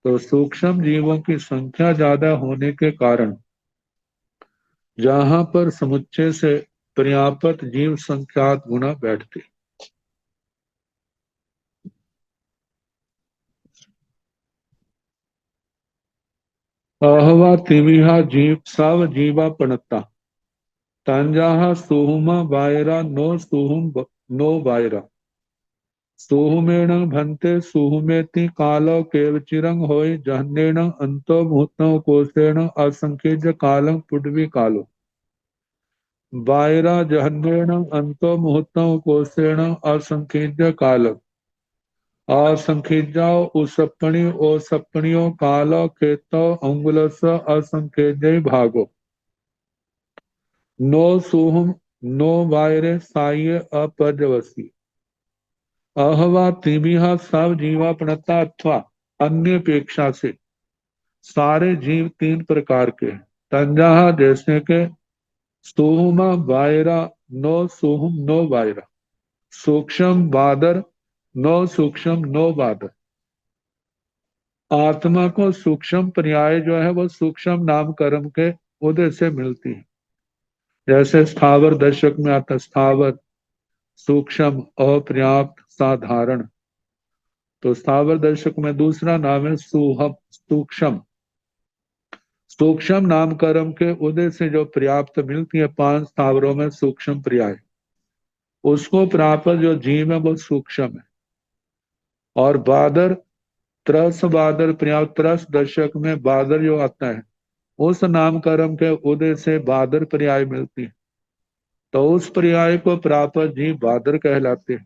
तो सूक्ष्म जीवों की संख्या ज्यादा होने के कारण जहां पर समुच्चय से पर्याप्त जीव संख्यात गुना बैठते। अहवा तिमिहा जीव सव जीवा पणता तंजाह सुहुमा वायरा नो सुहुम नो वायरा सुहुमेण भन्ते सुहुमेति कालो केवचिरंग होय जहन्नेण अंतो भूतो कोसेण असंख्यज कालं पुडवी कालो वायरा जहन्नेण अंतो मुहूर्तो कोसेण असंख्यज कालं असंख्यजाओ उसपणि ओ सपणियो कालो खेतो अंगुलस असंख्यज भागो नो सुहुम नो वायरे साय अपजवसी अहवा तिमिहा सब जीवा प्रणता अथवा अन्य अपेक्षा से सारे जीव तीन प्रकार के हैं। तंजाहा जैसे के सोहुमा वायरा नो सोहुम नो वायरा सूक्ष्म बादर नो सूक्ष्म नो बादर। आत्मा को सूक्ष्म पर्याय जो है वो सूक्ष्म नाम कर्म के उदय से मिलती है। जैसे स्थावर दशक में आता स्थावर सूक्ष्म अपर्याप्त साधारण, तो स्थावर दर्शक में दूसरा नाम है सूहम सूक्ष्म। सूक्ष्म नाम कर्म के उदय से जो पर्याप्त मिलती है पांच स्थावरों में सूक्ष्म पर्याय, उसको प्राप्त जो जीव है वो सूक्ष्म है। और बादर त्रस बादर पर्याप्त त्रस दशक में बादर जो आता है उस नाम कर्म के उदय से बादर पर्याय मिलती है, तो उस पर्याय को प्राप्त जीव बादर कहलाते हैं।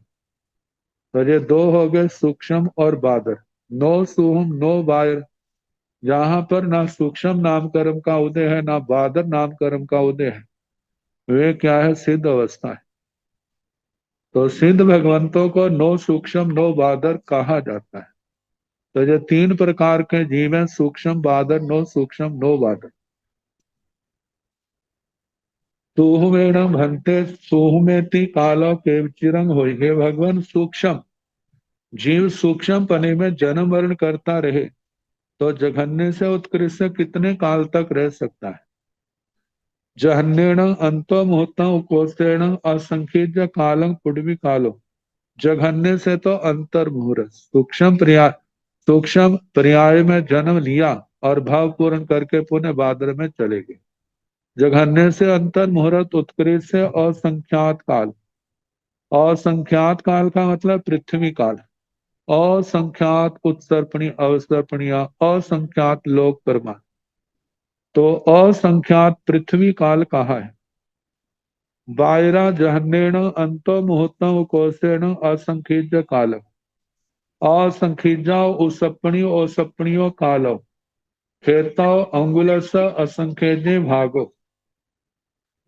तो ये दो हो गए सूक्ष्म और बादर। नो सुहम नो वायर, जहां पर ना सूक्ष्म नाम कर्म का उदय है ना बादर नाम कर्म का उदय है, वे क्या है सिद्ध अवस्था है। तो सिद्ध भगवंतों को नो सूक्ष्म नो बादर कहा जाता है। तो जो तीन प्रकार के जीव हैं सूक्ष्म बादर नो सूक्ष्म नो बादर। सूहुमेण भंते सूहुमेति कालो के चिरंग हो, हे भगवान सूक्ष्म जीव सूक्ष्म पने में जन्म मरण करता रहे तो जघन्य से उत्कृष्ट कितने काल तक रह सकता है। जहन्नेण अंतो मुहूर्तं कोसेण असंख्य कालं पुडवी कालो, जघन्य से तो अंतर मुहूर्त सूक्ष्म पर्याय में जन्म लिया और भाव पूर्ण करके पुनः बादर में चले गए। जघन्य से अंतर मुहूर्त उत्कृष्ट से असंख्यात काल, असंख्यात काल का मतलब पृथ्वी काल, असंख्यात उत्सर्पणी अवसर्पणिया असंख्यात लोक परमान, तो असंख्यात पृथ्वी काल कहा है। वायरा जहन्नेण अंतो मुहूर्तं कोसेण असंख्य काल, असंख्यजाओ उसपणियो ओसपणियो कालो खेतो अंगुलस असंख्यजे भागो।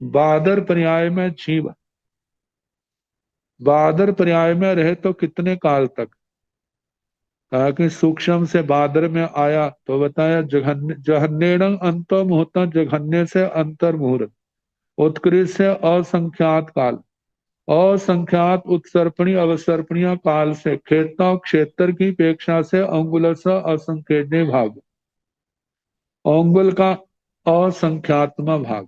बादर पर्याय में जीव बादर पर्याय में रहे तो कितने काल तक, कहा कि सूक्ष्म से बादर में आया तो बताया जहन्नेण अंतो मुहूर्त, जघन्य से अंतर मुहूर्त, उत्कृष्ट से असंख्यात काल, असंख्यात उत्सर्पणी अवसर्पणीय काल से खेता क्षेत्र की अपेक्षा से अंगुल से असंख्य भाग, अंगुल का असंख्यात्म भाग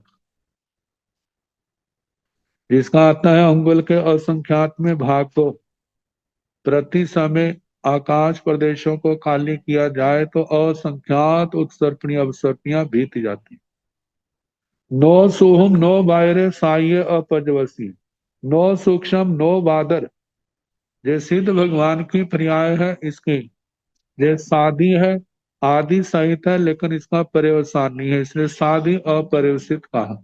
जिसका आता है अंगुल के असंख्यात्म भाग को प्रति समय आकाश प्रदेशों को खाली किया जाए तो असंख्यात उत्सर्पणी अवसर्पणियां बीत जाती। नो सुहुम नो बायरे साय अपजवसी, नो सूक्ष्म नो बादर, ये सिद्ध भगवान की पर्याय है। इसकी ये सादी है, आदि सहित है लेकिन इसका पर्यवसान नहीं है, इसलिए सादी अपर्यवसित कहा।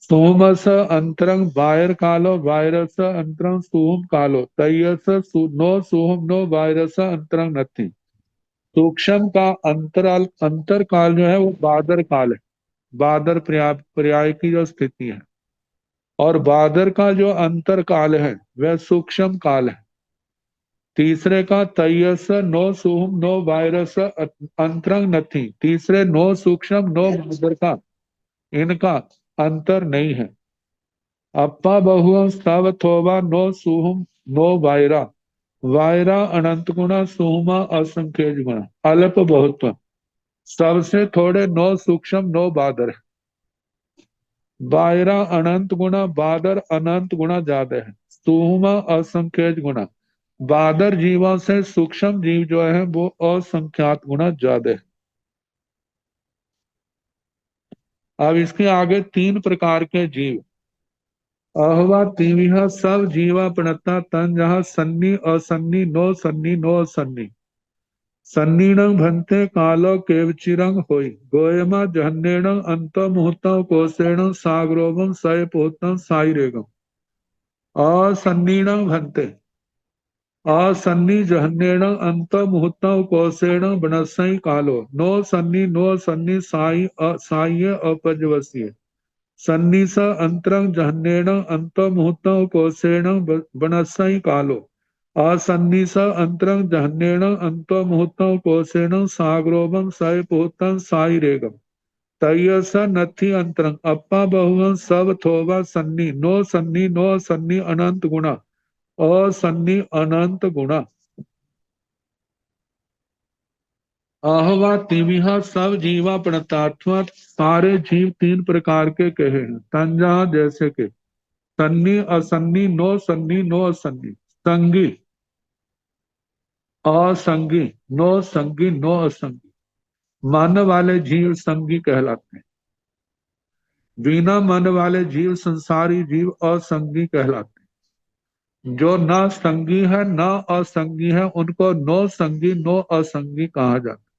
सोमस अंतरंग वायर कालो वायरस अंतरंग सुहुम कालो तयस नो सुहुम नो वायरस अंतरंग नथी। सूक्ष्म का अंतराल अंतर काल जो है वो बादर काल है, बादर पर्याय की जो स्थिति है, और बादर का जो अंतर काल है वह सूक्ष्म काल है। तीसरे का तयस नो सुहुम नो वायरस अंतरंग नथी, तीसरे नो सूक्ष्म नो बादर का इनका अंतर नहीं है। अप्पा बहु स्तव थोबा नो सुहुम नो वायरा, वायरा अनंत गुणा सुहुमा असंख्य गुणा, अल्प बहुत्व, सबसे थोड़े नो सूक्ष्म नो बादर है। वायरा अनंत गुणा बादर अनंत गुणा ज्यादा है, सुहुमा असंख्य गुणा, बादर जीवों से सूक्ष्म जीव जो है वो असंख्यात गुणा ज्यादा है। अब इसके आगे 3 प्रकार के जीव। अहवा तीविह सब जीवा प्रणता तन जहाँ सन्नी असन्नी नो सन्नी नो असन्नी सन्नीणं भन्ते कालो केवचिरं होई गोयमा जहन्नेणं अंत मुहूर्तं कोसेणं साग्रोभं सय पोतं साइरेगम असन्नीणं भन्ते असन्नी जहन्नेणं अंत मुहूर्तं कोसेणं बनसई कालो नो सन्नी नो सन्नी साई साई अपजवस्य सन्नी स अंतरं जहन्नेणं अंत मुहूर्तं कोसेणं बनसई कालो असन्निस अंतरं जहन्नेण अंतो मुहूर्तं कोसेण साग्रोभं सय पोतं साइरेगम तयस नथि अंतरं अप्पा बहुवं सब थोवा सन्नी नो सन्नी अनंत गुणा असन्नी अनंत गुणा अहवा तिविहा सब जीवा प्रणतात्मा सारे जीव 3 प्रकार के कहे हैं तंजा जैसे के सन्नी असन्नी नो असन्नी संगी असंगी नो असंगी मन वाले जीव संगी कहलाते हैं बिना मन वाले जीव संसारी जीव असंगी कहलाते हैं जो न संगी है न असंगी है उनको नो संगी नो असंगी कहा जाता है।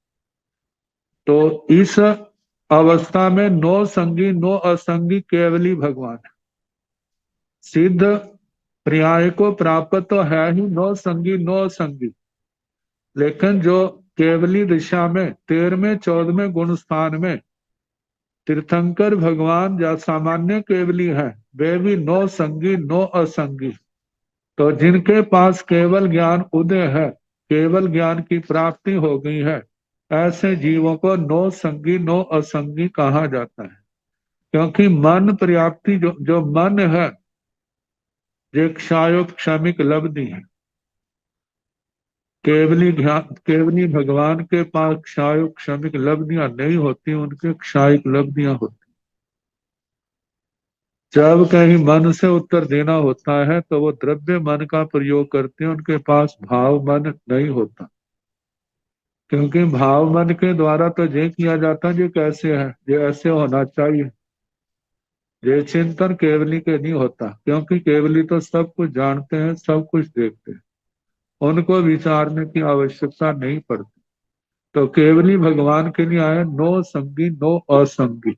तो इस अवस्था में नो संगी नो असंगी केवली भगवान है। सिद्ध पर्याय को प्राप्त तो है ही नो संगी नो असंगी, लेकिन जो केवली दिशा में 13वें 14वें गुण स्थान में तीर्थंकर भगवान या सामान्य केवली है वे भी नो संगी नो असंगी। तो जिनके पास केवल ज्ञान उदय है, केवल ज्ञान की प्राप्ति हो गई है, ऐसे जीवों को नो संगी नो असंगी कहा जाता है। क्योंकि मन पर्याप्ति जो मन है ये क्षायोपशमिक लब्धि है। केवली भगवान के पास क्षाय क्षमिक लब्धियां नहीं होती, उनके क्षायिक लब्धियां होती। जब कहीं मन से उत्तर देना होता है तो वो द्रव्य मन का प्रयोग करते हैं, उनके पास भाव मन नहीं होता। क्योंकि भाव मन के द्वारा तो ये किया जाता है ये कैसे है, ये ऐसे होना चाहिए, ये चिंतन केवली के नहीं होता। क्योंकि केवली तो सब कुछ जानते हैं, सब कुछ देखते हैं, उनको विचारने की आवश्यकता नहीं पड़ती। तो केवली भगवान के लिए आए नो संगी नो असंगी।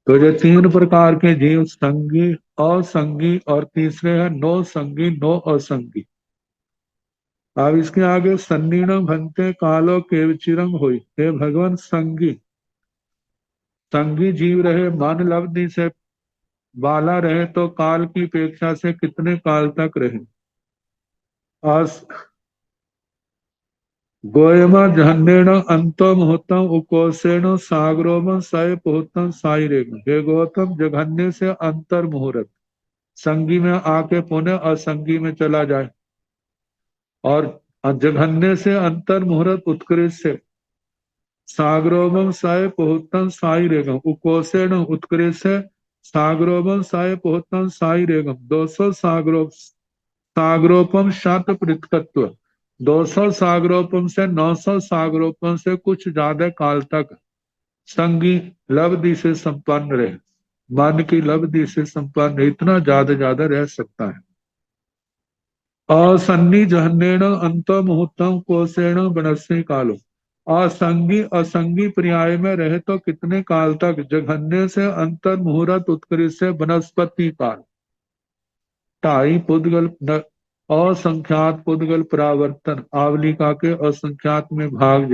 तो ये 3 प्रकार के जीव संगी असंगी और तीसरे है नो संगी नो असंगी। अब इसके आगे सन्नीण भंते कालो केवचिरंग हुई। हे भगवान संगी संगी जीव रहे मन लब्धि से बाला रहे तो काल की अपेक्षा से कितने काल तक रहे। गोयमा जहन्नेण अंतो मुहूर्तम उकोसेण सागरोम सय पुहूर्तम साइरेग। हे गौतम जघन्य से अंतर मुहूर्त संगी में आके पुनः असंगी में चला जाए, और जघन्य से अंतर मुहूर्त उत्कृष्ट से सागरोम सय पुहूर्तम साइरेगम उकोसेण उत्कृष्ट से सागरोम सय पुहूर्तम साइरेगम 200 सागरोपम शत पृथकत्व 200 सागरोपम से 900 सागरोपम से कुछ ज्यादा काल तक संगी लब्धि से संपन्न रहे, मन की लब्धि से संपन्न इतना ज्यादा रह सकता है। असन्नी जहन्नेण अंत मुहूर्तम कोसेण बनस्य कालो। असंगी असंगी पर्याय में रहे तो कितने काल तक, जघन्य से अंतर मुहूर्त उत्कृष्ट से वनस्पति काल 2.5 पुद्गल असंख्यात पुद्गल परावर्तन आवलिका के असंख्यात में भाग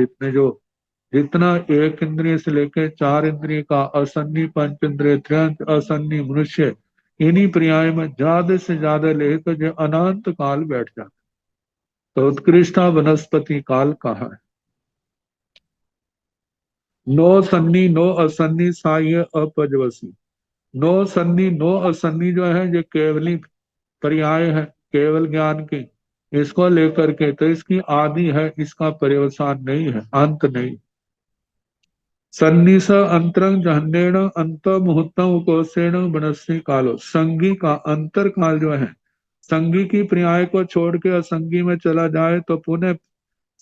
जितना एक इंद्रिय से लेकर 4 इंद्रिय का असन्नी पंच इंद्रिय त्रयंत असन्नी मनुष्य इन्हीं पर्याय में ज्यादा से ज्यादा लेकर जो अनंत काल बैठ जाता। तो उत्कृष्टा वनस्पति काल कहा है। नो सन्नी नो असन्नी साय अपजवसी। नो सन्नी नो असन्नी जो है ये केवली पर्याय है केवल ज्ञान की, इसको लेकर के तो इसकी आदि है, इसका पर्यवसान नहीं है, अंत नहीं। सन्निस अंतरंग जहन्नेण अंत मुहूर्तम कोसेण बनस्य कालो। संगी का अंतर काल जो है, संगी की पर्याय को छोड़ के असंगी में चला जाए तो पुनः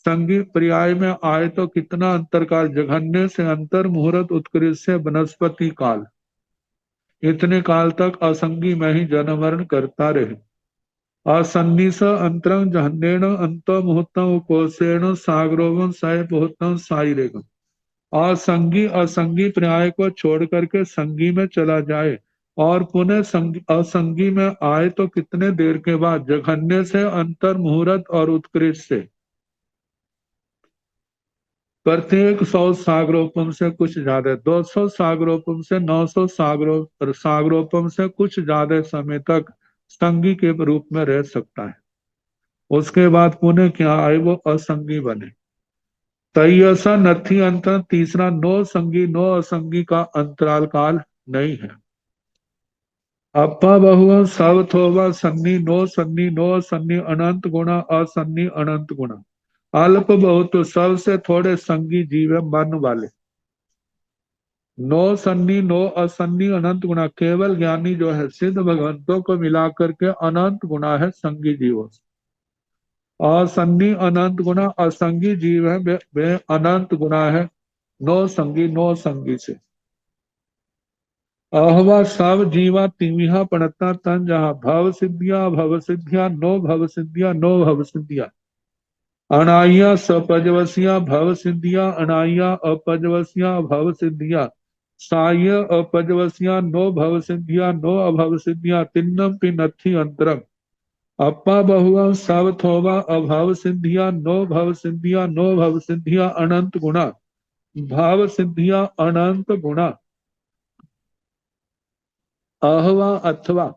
संगी पर्याय में आए तो कितना अंतर काल, जघन्य से अंतर, मुहूर्त उत्कृष्ट से वनस्पति काल, इतने काल तक असंगी में ही जन्म मरण करता रहे। असन्निस अंतरं जहन्नेन अंत मुहूर्तम कोशेण सागरोगम सय मुहूर्तम साइरेगम। असंगी असंगी पर्याय को छोड़ करके संगी में चला जाए और पुनः असंगी में आए तो कितने देर के बाद, जघन्य से अंतर, मुहूर्त और उत्कृष्ट से, प्रत्येक 100 सागरोपम से कुछ ज्यादा, 200 सागरोपम से 900 सागरोपम से कुछ ज्यादा समय तक संगी के रूप में रह सकता है। उसके बाद पुनः क्या आए, वो असंगी बने। तयसा नथी अंतर, तीसरा नो संगी नो असंगी का अंतराल काल नहीं है। अपा बहु सब थोवा सन्नी नो सन्नी अनंत गुणा असन्नी अनंत गुणा। अल्प बहुत सबसे थोड़े संगी जीव है मन वाले। नो सन्नी नो असन्नी अनंत गुणा, केवल ज्ञानी जो है सिद्ध भगवंतों को मिलाकर के अनंत गुणा है संगी जीवों से। असन्नी अनंत गुणा, असंगी जीव है वे अनंत गुणा है नो संगी नो संगी से। अहवा सब जीवा तिमिहा पड़ता तन जहा, भव सिद्धिया नो भव सिद्धिया। अनाइया सपजवसिया भव सिद्धिया, अनाइया अपजवसिया भव सिद्धिया। साय अपजवसिया नो भव सिद्धिया नो अभव सिद्धिया, तिन्नम पिनथि अंतरम। अपा बहुआ सब थोवा अभाव सिद्धिया नो भव सिद्धिया अनंत गुणा। भाव सिद्धिया अनंत गुणा। अहवा अथवा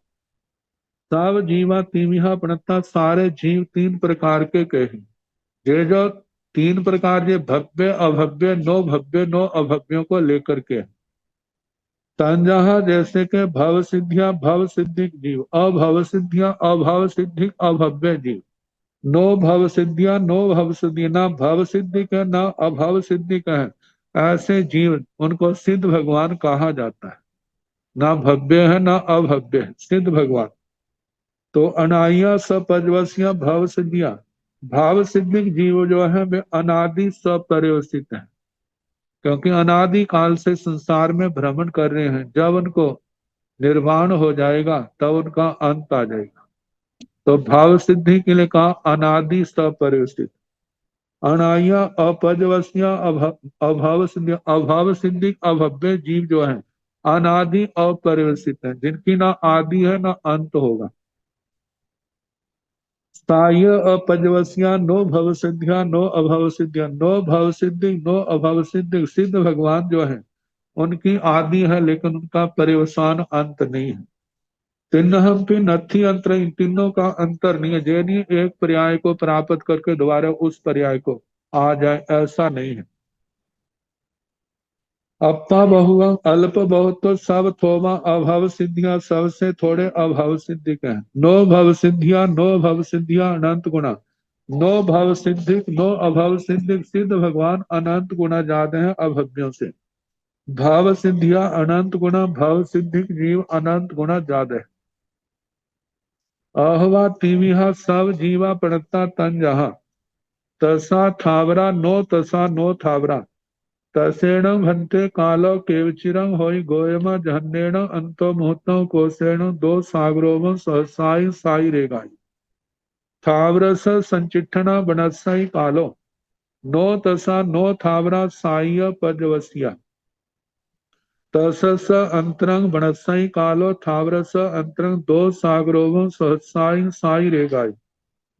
सब जीवा तिमिहा प्रणता, सारे जीव तीन प्रकार के कहे। ये जो तीन प्रकार, ये भव्य अभव्य नो अभव्यों को लेकर के। तंजहा जैसे के भव सिद्धिया भव सिद्धिक जीव, अभव सिद्धिया अभव सिद्धिक अभव्य जीव। नो भव सिद्धिया नो भव सिद्धि, ना भव सिद्धि का ना अभव सिद्धि का है, ऐसे जीव उनको सिद्ध भगवान कहा जाता है। ना भव्य है ना अभव्य है, सिद्ध भगवान। तो अनाया सपजवसिया भव सिद्धिया, भाव सिद्धिक जीव जो है वे अनादि सपर्यवसित है, क्योंकि अनादि काल से संसार में भ्रमण कर रहे हैं। जब उनको निर्वाण हो जाएगा तब उनका अंत आ जाएगा। तो भाव सिद्धि के लिए कहा अनादि सपर्यवसित। अनाया अपजवसिया अभाव सिद्धि, अभाव सिद्धि अभव्य जीव जो है अनादि अपरिवर्तित है, जिनकी ना आदि है ना अंत होगा। साय अपजवसिया नो भव सिद्धिया नो अभव सिद्धिया, नो भव सिद्धि नो अभव सिद्धि, सिद्ध भगवान जो है उनकी आदि है लेकिन उनका परिवसान अंत नहीं है। तिन्नहम पे नथी अंतर, इन तीनों का अंतर नहीं है। जैनी एक पर्याय को प्राप्त करके दोबारा उस पर्याय को आ जाए, ऐसा नहीं है। अपा बहुआ अल्प बहुत, तो सब थोमा अभव सिद्धियां सबसे थोड़े अभव सिद्धि के हैं। नो भव सिद्धिया अनंत गुणा। नो भव सिद्धिक नो अभव सिद्धिक, सिद्ध भगवान अनंत गुणा ज्यादा है अभव्यों से। भाव सिद्धिया अनंत गुणा, भव सिद्धिक जीव अनंत गुणा ज्यादा है। अहवा तिविहा सब जीवा पड़ता तन जहा, तसा थावरा नो थावरा। तसेण भंते कालो केवचिरं होई गोयम जहन्नेण अंतो मुहूर्तों कोसेण दो सागरोम सहसाई साई रेगाई। थावरस संचिठना बनसाई कालो, नो तसा नो थावरा साई पजवसिया। तसस अंतरंग बनसाई कालो, थावरस अंतरंग दो सागरोम सहसाई साई रेगाई।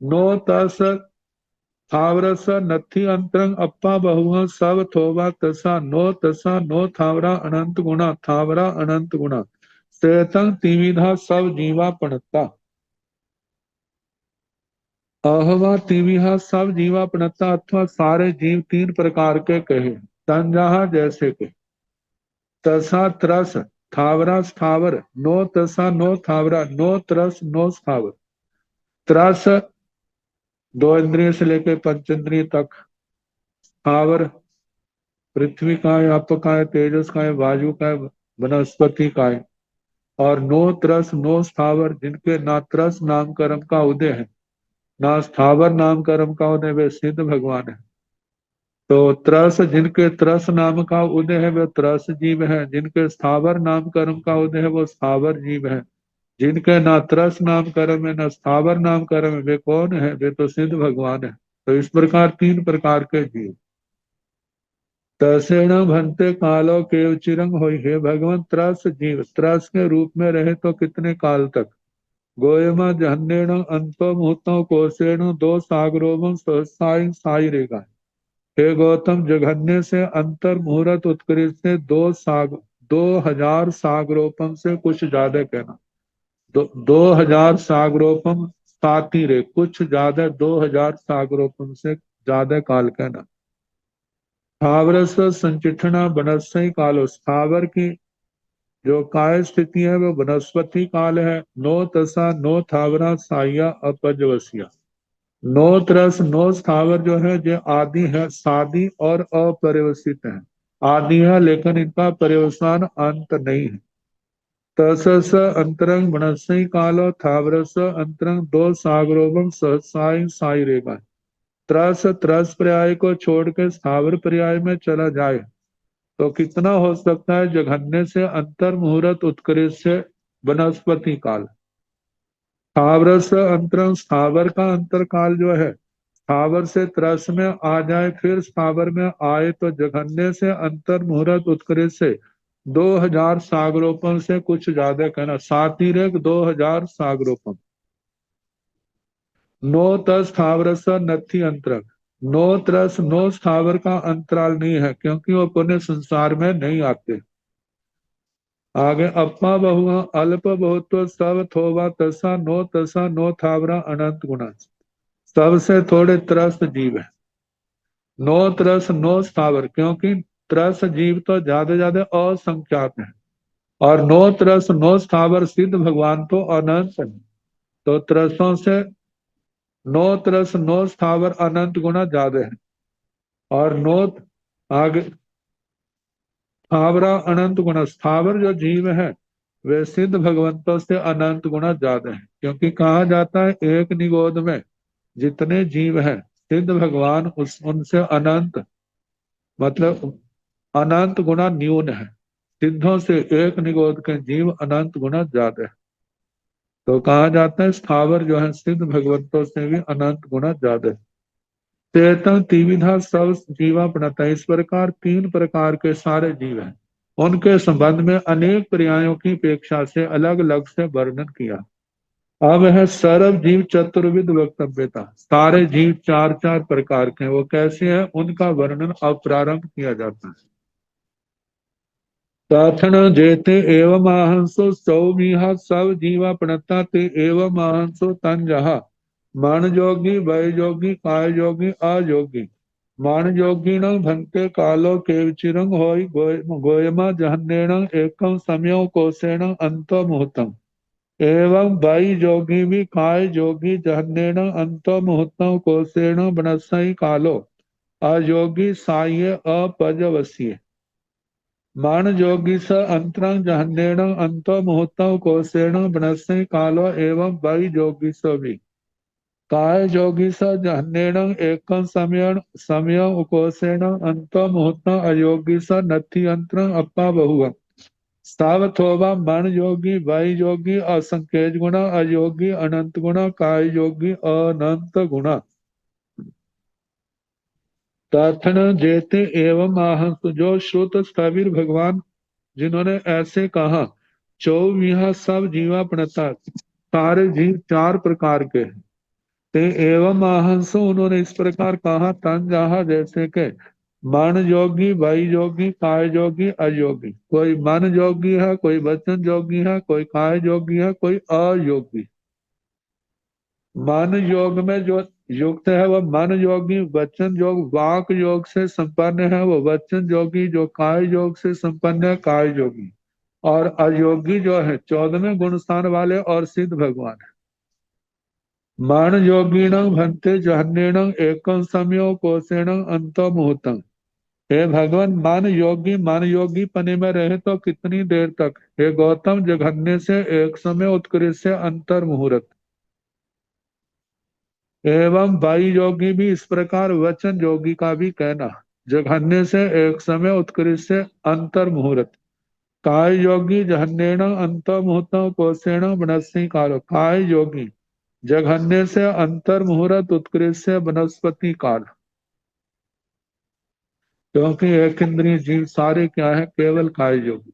नो तस थावरस नथी अंतरंग अप्पा बहुआ सब थोवा, तसा नो थावरा अनंत गुणा, थावरा अनंत गुणा। सेतंग तिविधा सब जीवा पणता। अहवा तिविहा सब जीवा पणता, अथवा सारे जीव तीन प्रकार के कहे। तंजहा जैसे के। तसा त्रस थावरा स्थावर, नो थावरा नो त्रस नो स्थावर। त्रस दो इंद्रिय से लेकर पंच इंद्रिय तक, स्थावर पृथ्वी का है, आप का है, तेजस का है, वायु का है, वनस्पति का है। और नो त्रस नो स्थावर, जिनके ना त्रस नाम कर्म का उदय है ना स्थावर नाम कर्म का उदय, वे सिद्ध भगवान है। तो त्रस, जिनके त्रस नाम का उदय है वे त्रस जीव है। जिनके स्थावर नाम कर्म का उदय है वो स्थावर जीव है। जिनके ना त्रस नाम कर्म है न स्थावर नाम कर्म है वे कौन है? वे तो सिद्ध भगवान है। तो इस प्रकार तीन प्रकार के जीव। तसेण भंते कालो केव चिरंग होई, हे भगवान त्रस जीव त्रस के रूप में रहे तो कितने काल तक? गोयमा जहन्नेण अंतो मुहूर्तों कोसेण दो सागरोम सहसाई साई रेगा। हे गौतम, जघन्य से अंतर मुहूर्त उत्कृष्ट से 2000 सागरोपम से कुछ ज्यादा कहना। 2000 सागरोपम साती रे, कुछ ज्यादा 2000 सागरोपम से ज्यादा काल कहना। स्थावर संचिठना बनस्सई कालो, स्थावर की जो काय स्थिति है वो वनस्पति काल है। नो तसा नो थावरा साया अपजवसिया। नो त्रस नो स्थावर जो है जो आदि है, सादी और अपरिवसित है। आदि है लेकिन इनका पर्यवसान अंत नहीं है। तसस अंतरंग मनस्सई कालो, थावरस अंतरंग दो सागरोगम सहसाई साई रेगा। त्रस त्रस पर्याय को छोड़ के स्थावर पर्याय में चला जाए तो कितना हो सकता है? जघन्य से अंतर मुहूर्त उत्कृष्ट से वनस्पति काल। स्थावर से अंतरंग, स्थावर का अंतर काल जो है स्थावर से त्रस में आ जाए फिर स्थावर में आए तो जघन्य से अंतर मुहूर्त उत्कृष्ट से 2000 सागरोपम से कुछ ज्यादा कहना। सातिरेक 2000 सागरोपम। नो तस स्थावर स नथी अंतरक। नो त्रस नो स्थावर का अंतराल नहीं है क्योंकि वो पुण्य संसार में नहीं आते। आगे अपा बहुआ अल्प बहुत्व सब थोवा तसा नो थावरा अनंत गुणा। सबसे थोड़े त्रस्त जीव है। नो त्रस नो स्थावर, क्योंकि त्रस जीव तो ज्यादा असंख्यात है। और नो त्रस नो स्थावर, सिद्ध भगवान तो अनंत है। तो त्रसों से नो त्रस नो स्थावर अनंत गुना ज्यादा है। और नो आगे स्थावरा अनंत गुना, स्थावर जो जीव है वे सिद्ध भगवंतों से अनंत गुना ज्यादा है। क्योंकि कहा जाता है एक निगोद में जितने जीव हैं सिद्ध भगवान उस उनसे अनंत, मतलब अनंत गुना न्यून है। सिद्धों से एक निगोद के जीव अनंत गुना ज्यादा है। तो कहा जाता है स्थावर जो है सिद्ध भगवंतों से भी अनंत गुना ज्यादा है। चेतन त्रिविधा सब जीवा प्रणता, इस प्रकार तीन प्रकार के सारे जीव हैं। उनके संबंध में अनेक पर्यायों की अपेक्षा से अलग अलग से वर्णन किया। अब है सर्व जीव चतुर्विध वक्तव्यता। सारे जीव चार चार प्रकार के हैं। वो कैसे हैं उनका वर्णन अब प्रारंभ किया जाता है। तथन जेते एवं आहंसो सौमिहा सब जीवा प्रणता ते एवं आहंसो तन जहा। मन जोगी वय जोगी काय जोगी अयोगी। मन योगिण भंते कालो केवचिरंग होई गोयमा जहन्नेण एकम समयो कोसेण अंतो मुहूर्तम। एवं वै जोगी भी काय जोगी जहन्नेण अंतो मुहूर्तम कोसेण बनस्सई कालो अयोगी साय अपजवस्य। मान जोगी स अंतरंग जहन्नेण अंतो मुहूर्तम कोसेण बनस्सई कालो एवं वै जोगी स भी काय जोगी स जहन्नेण एकं समयण समय उकोसेण अंतो मुहूर्तम अयोगी स नथि अंतरंग अपा बहुआ। सावथोवा मन योगी वै योगी असंकेत गुणा अयोगी अनंत गुणा काय योगी अनंत गुणा। तथन जेते एवं आहंस, जो श्रुत स्थविर भगवान जिन्होंने ऐसे कहा। चौविहा सब जीवा प्रणता, सारे जीव चार प्रकार के हैं। ते एवं आहंसो, उन्होंने इस प्रकार कहा तन जहा जैसे के मन योगी वै योगी काय योगी अयोगी। कोई मन योगी है, कोई वचन योगी है, कोई काय योगी है, कोई अयोगी। मन योग में जो युक्त है वह मन योगी। वचन योग वाक योग से संपन्न है वो वचन योगी। जो काय योग से संपन्न है काय योगी। और अयोगी जो है 14वें गुण स्थान वाले और सिद्ध भगवान है। मान योगीण भंते जहन्नेण एकम समयो कोसेण अंतो मुहूर्तम। हे भगवान मान योगी पने में रहे तो कितनी देर तक? हे गौतम, जघन्य से एक समय उत्कृष्ट से अंतर मुहूर्त। एवं बाई योगी भी इस प्रकार वचन योगी का भी कहना। जघन्य से एक समय उत्कृष्ट से अंतर मुहूर्त। काय योगी जघन्येन अंत मुहूर्त कोसेण बनस्सी काल। काय योगी जघन्य से अंतर मुहूर्त उत्कृष्ट से वनस्पति काल। क्योंकि एक इंद्रिय जीव सारे क्या है, केवल काय योगी।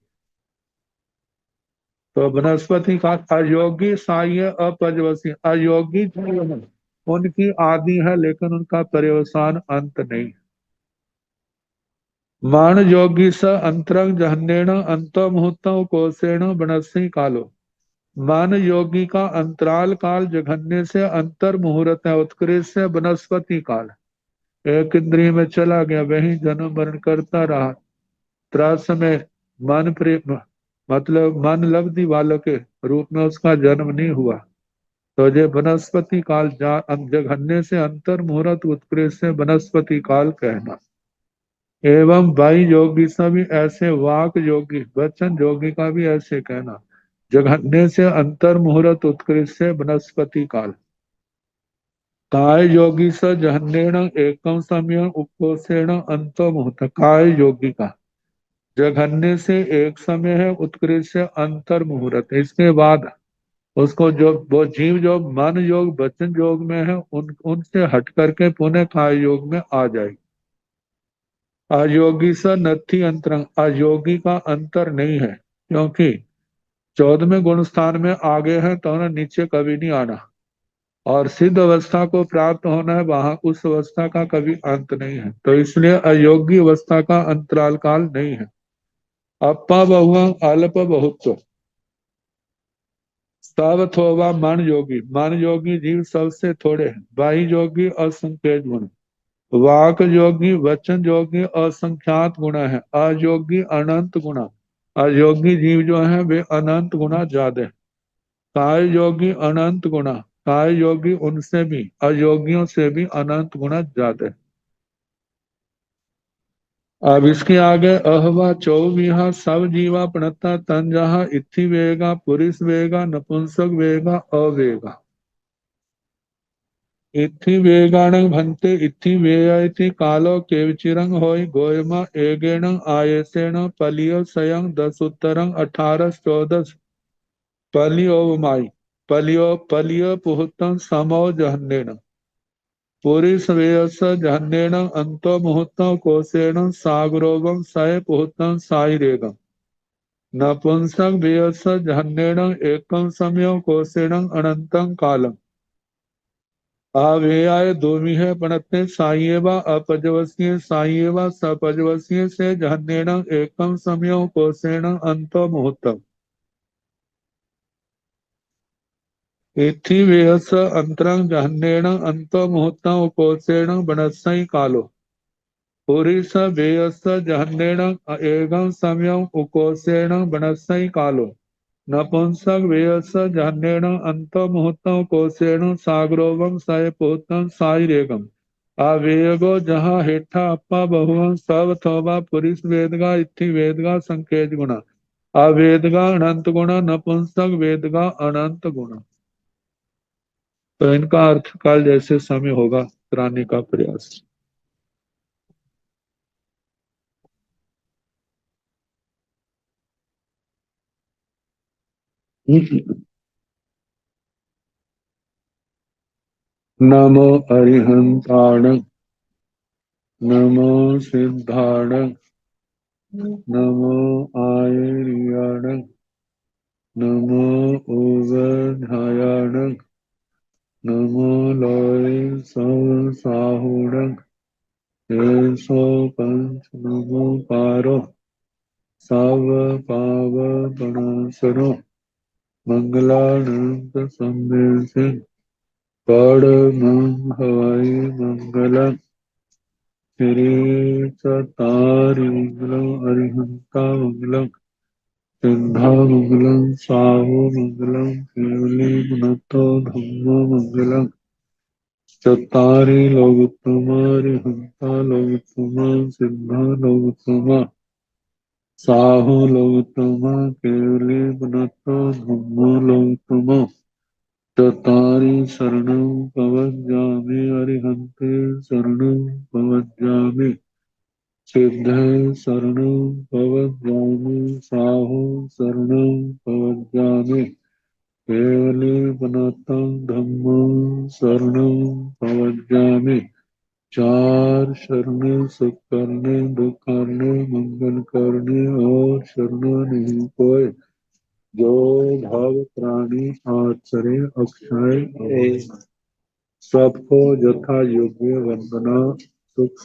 तो वनस्पति काल अयोगी साह्य अपजवसी। अयोगी जीव है, उनकी आदि है लेकिन उनका पर्यवसान अंत नहीं। मान योगी स अंतरंग जहन्नेण अंत मुहूर्त कोसेण बनस्सी कालो। मान योगी का अंतराल काल जघन्य से अंतर मुहूर्त है, उत्कृष्ट से वनस्पति काल। एक इंद्रिय में चला गया, वही जन्म मरण करता रहा। त्रास में मन प्रेम मतलब मन लब्धि वालों के रूप में उसका जन्म नहीं हुआ। तो ये वनस्पति काल जघन्य से अंतर मुहूर्त उत्कृष्ट से वनस्पति काल कहना। एवं वाई योगी सभी ऐसे वाक योगी वचन योगी का भी ऐसे कहना। जघन्य से अंतर मुहूर्त उत्कृष्ट से वनस्पति काल। काय योगी स जहन्येण एकम समय उपकोषेण अंत मुहूर्त। काय योगी का जघन्य से एक समय है, उत्कृष्ट से अंतर मुहूर्त। इसके बाद उसको जो वो जीव जो मन योग वचन योग में है उनसे हट करके पुनः काय योग में आ जाएगी। अयोगी स नथी अंतरंग। अयोगी का अंतर नहीं है, क्योंकि 14वें गुण स्थान में आगे है तो उन्हें नीचे कभी नहीं आना। और सिद्ध अवस्था को प्राप्त होना है, वहां उस अवस्था का कभी अंत नहीं है। तो इसलिए अयोगी अवस्था का अंतराल काल नहीं है। अपा बहुआ अल्प बहुत्व। सावथोवा मन योगी। मन योगी जीव सबसे थोड़े हैं। बाही योगी असंख्यक गुण। वाक योगी वचन योगी असंख्यात गुणा है। अयोगी अनंत गुणा। अयोगी जीव जो है वे अनंत गुणा ज्यादा है। काय योगी अनंत गुणा। काय योगी उनसे भी अयोगियों से भी अनंत गुणा ज्यादा है। अब इसके आगे अहवा चौविहा सब जीवा प्रणता तन जहा इथि वेगा पुरुष वेगा नपुंसक वेगा अवेगा। इत्थि वेगाण भन्ते इत्थि वेयति कालो केवचिरंग होय गोयमा एगेण आयसेण पलियो स्वयं 10 उत्तरंग 18 14 पलियोवमाई। पलियो पुहुतं समो जहन्नेण। पुरी सवेयस जहन्नेण अंतो मुहूर्तं कोसेण सागरोगम सय पुहुतं साइरेगम। नपुंसक वेयस जहन्नेण एकं समयो कोसेण अनंतं कालम। अव्ययाय दोमी है पणते साइएवा अपजवसीय साइएवा सपजवसीय से जहन्नेण एकम समयो कोसेण अंतो मुहूर्तम। इत्थि वेयस अंतरंग जहन्नेण अंतो मुहूर्तं कोसेण बनस्सई कालो। पुरीस वेयस जहन्नेण एकम समयम उकोसेण बनस्सई कालो। नपुंसक वेयस जहन्नेण अंत मुहूर्तं कोसेण सागरोवम सय पोतम साइरेगम। अवेगो जहाँ हेठा अपा बहुवं सब थोबा पुरुष वेदगा इत्थि वेदगा संकेत गुणा। अवेदगा अनंत गुणा नपुंसक वेदगा अनंत गुणा। तो इनका अर्थ काल जैसे समय होगा कराने का प्रयास। नमो अरिहंताण। नमो सिद्धाण। नमो आयर्याण। नमो उवधायाण। नमो लोय साहुण। सो पंच नमो पारो। साव पाव गणासनो। मंगलानंद सम्मेल पड़ हवाई मंगलम। श्री चतारी मंगलम अरिहंता मंगलम। सिद्धा मंगलम साहु मंगलम केवली गुणतो धम्मो मंगलम। चतारी लोगोत्तमा अरिहंता लोगोत्तमा सिद्धा लोगोत्तमा साहु लोगोत्तमा केवली गुणतो धम्मो लोगोत्तमा। चत्वारि शरणं प्रपद्यामि अरिहन्ते शरणं प्रपद्यामि सिद्धे शरणं प्रपद्यामि साहो शरणं प्रपद्यामि केवले वनतं धम्मं शरणं प्रपद्यामि चार शरणें सुख करने दुख करने मंगल करने और शरण नहीं कोई जो भव प्राणी आचरे अक्षय सबको यथा योग्य वंदना सुख